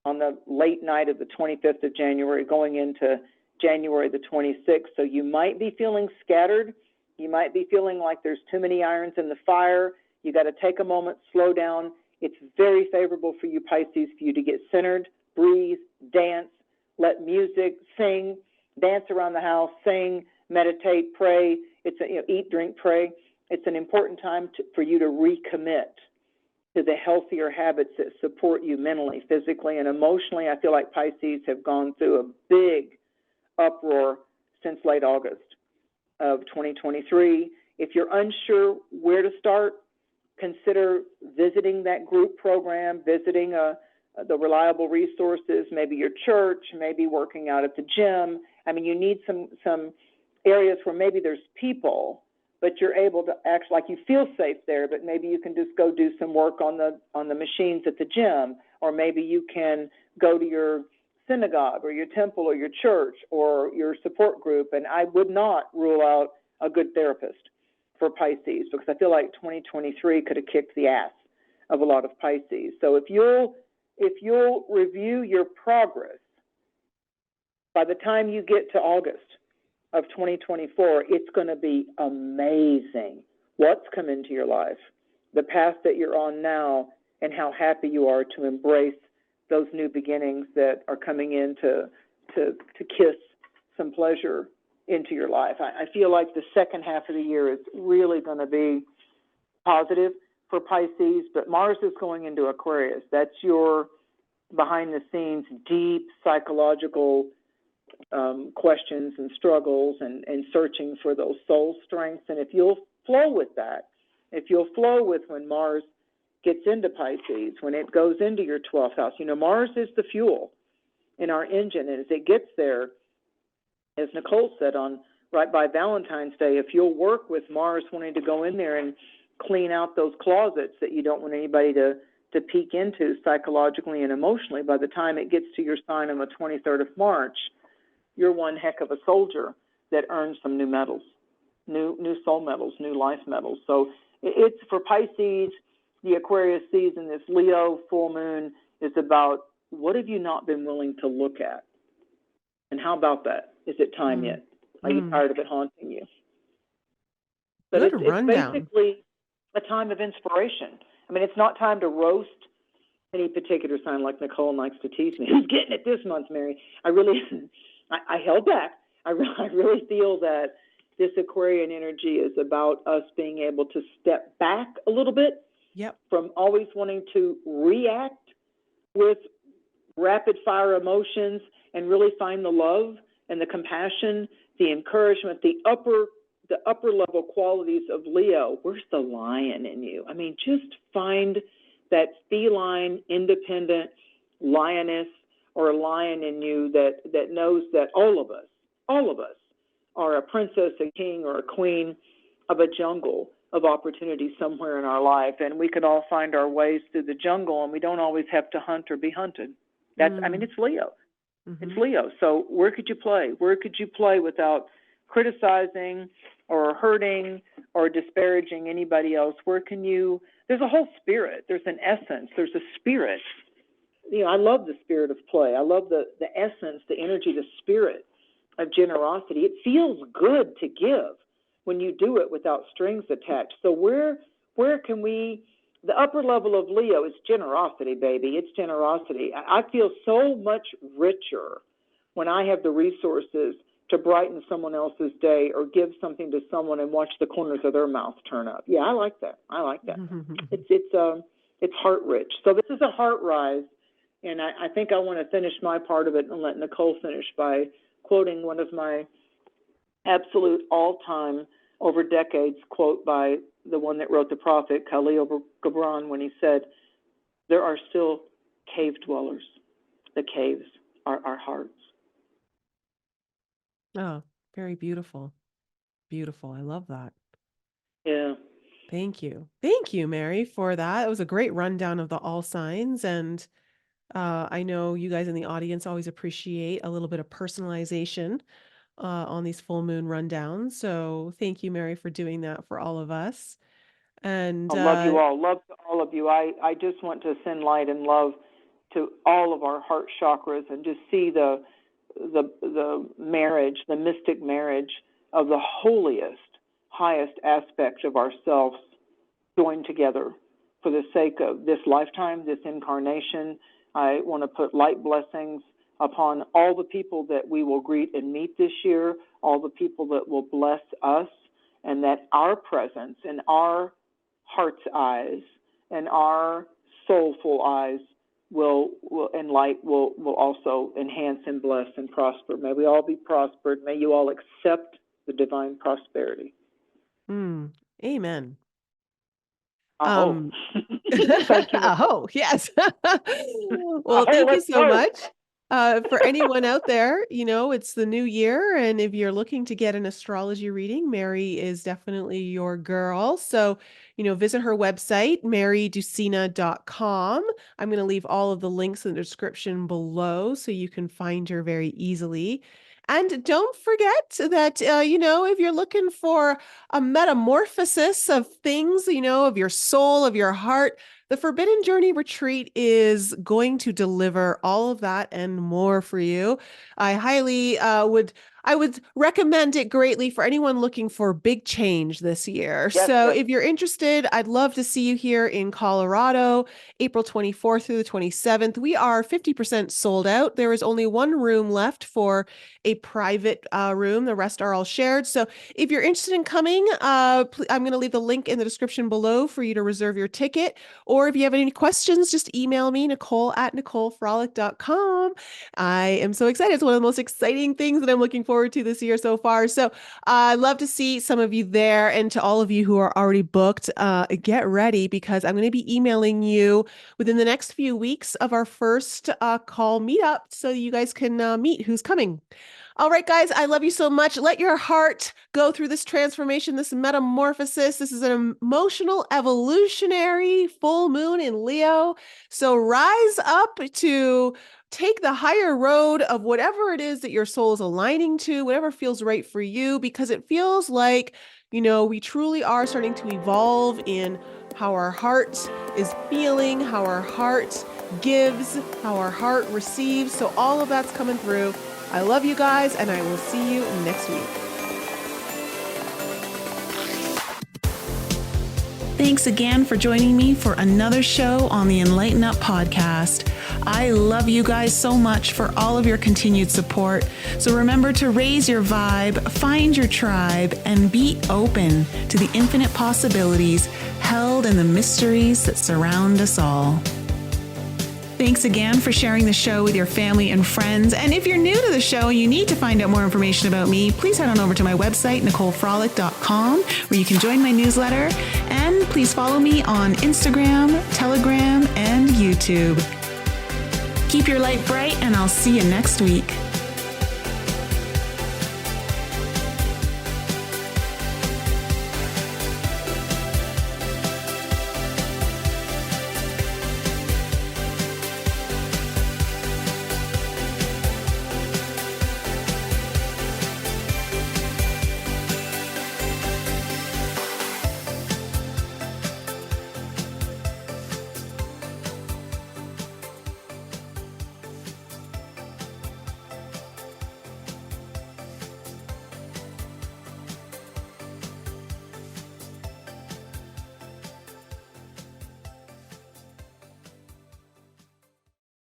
on the late night of the 25th of January, going into January the 26th. So you might be feeling scattered. You might be feeling like there's too many irons in the fire. You got to take a moment, slow down. It's very favorable for you, Pisces, for you to get centered, breathe, dance, let music, sing, dance around the house, sing, meditate, pray. It's eat, drink, pray. It's an important time for you to recommit to the healthier habits that support you mentally, physically, and emotionally. I feel like Pisces have gone through a big uproar since late August of 2023. If you're unsure where to start, consider visiting that group program, visiting the reliable resources, maybe your church, maybe working out at the gym. I mean, you need some areas where maybe there's people, but you're able to act like you feel safe there, but maybe you can just go do some work on the machines at the gym, or maybe you can go to your synagogue or your temple or your church or your support group. And I would not rule out a good therapist for Pisces, because I feel like 2023 could have kicked the ass of a lot of Pisces. So if you'll review your progress, by the time you get to August of 2024, it's going to be amazing what's come into your life, the path that you're on now, and how happy you are to embrace those new beginnings that are coming in to kiss some pleasure into your life. I feel like the second half of the year is really going to be positive for Pisces, but Mars is going into Aquarius. That's your behind-the-scenes, deep psychological questions and struggles and searching for those soul strengths. And if you'll flow with that, if you'll flow with when Mars gets into Pisces, when it goes into your 12th house, you know, Mars is the fuel in our engine. And as it gets there, as Nicole said, right by Valentine's Day, if you'll work with Mars wanting to go in there and clean out those closets that you don't want anybody to peek into psychologically and emotionally, by the time it gets to your sign on the 23rd of March, you're one heck of a soldier that earns some new medals, new soul medals, new life medals. So it's for Pisces, the Aquarius season, this Leo full moon is about what have you not been willing to look at? And how about that? Is it time yet? Are you tired of it haunting you? But it's basically a time of inspiration. I mean, it's not time to roast any particular sign like Nicole likes to tease me. Who's getting it this month, Mary? I held back. I really feel that this Aquarian energy is about us being able to step back a little bit from always wanting to react with rapid fire emotions and really find the love and the compassion, the encouragement, the upper level qualities of Leo. Where's the lion in you? I mean, just find that feline, independent lioness or a lion in you that knows that all of us are a princess, a king, or a queen of a jungle of opportunity somewhere in our life, and we can all find our ways through the jungle, and we don't always have to hunt or be hunted. I mean, it's Leo. It's Leo. So where could you play? Where could you play without criticizing or hurting or disparaging anybody else? Where can you? There's a whole spirit. There's an essence. There's a spirit. You know, I love the spirit of play. I love the essence, the energy, the spirit of generosity. It feels good to give when you do it without strings attached. So where can we? The upper level of Leo is generosity, baby. It's generosity. I feel so much richer when I have the resources to brighten someone else's day or give something to someone and watch the corners of their mouth turn up. Yeah, I like that. It's heart rich. So this is a heart rise, and I think I want to finish my part of it and let Nicole finish by quoting one of my absolute all-time, over decades quote by the one that wrote The Prophet, Khalil Gibran, when he said, "There are still cave dwellers. The caves are our hearts." Oh, very beautiful. Beautiful. I love that. Yeah. Thank you. Thank you, Mary, for that. It was a great rundown of the all signs. And I know you guys in the audience always appreciate a little bit of personalization on these full moon rundowns. So thank you, Mary, for doing that for all of us. And I love you all. Love to all of you. I just want to send light and love to all of our heart chakras and just see the marriage, the mystic marriage of the holiest, highest aspect of ourselves joined together for the sake of this lifetime, this incarnation. I want to put light blessings upon all the people that we will greet and meet this year, all the people that will bless us, and that our presence and our heart's eyes and our soulful eyes will and light will also enhance and bless and prosper. May we all be prospered. May you all accept the divine prosperity. Amen. Thank you. Yes. Well, thank you so much. For anyone out there, it's the new year, and if you're looking to get an astrology reading, Mary is definitely your girl. So, visit her website, marydusina.com. I'm going to leave all of the links in the description below so you can find her very easily. And don't forget that, if you're looking for a metamorphosis of things, of your soul, of your heart, the Forbidden Journey Retreat is going to deliver all of that and more for you. I highly would recommend it greatly for anyone looking for big change this year. Yes, so yes. if you're interested, I'd love to see you here in Colorado, April 24th through the 27th. We are 50% sold out. There is only one room left for a private room. The rest are all shared. So if you're interested in coming, I'm going to leave the link in the description below for you to reserve your ticket. Or if you have any questions, just email me, Nicole at NicoleFrolick.com. I am so excited. It's one of the most exciting things that I'm looking forward to this year so far. So I'd love to see some of you there. And to all of you who are already booked, get ready, because I'm going to be emailing you within the next few weeks of our first call meetup so you guys can meet who's coming. All right, guys, I love you so much. Let your heart go through this transformation, this metamorphosis. This is an emotional, evolutionary full moon in Leo. So rise up to take the higher road of whatever it is that your soul is aligning to, whatever feels right for you, because it feels like, we truly are starting to evolve in how our heart is feeling, how our heart gives, how our heart receives. So all of that's coming through. I love you guys, and I will see you next week. Thanks again for joining me for another show on the Enlighten Up podcast. I love you guys so much for all of your continued support. So remember to raise your vibe, find your tribe, and be open to the infinite possibilities held in the mysteries that surround us all. Thanks again for sharing the show with your family and friends. And if you're new to the show and you need to find out more information about me, please head on over to my website, NicoleFrolick.com, where you can join my newsletter. And please follow me on Instagram, Telegram, and YouTube. Keep your light bright, and I'll see you next week.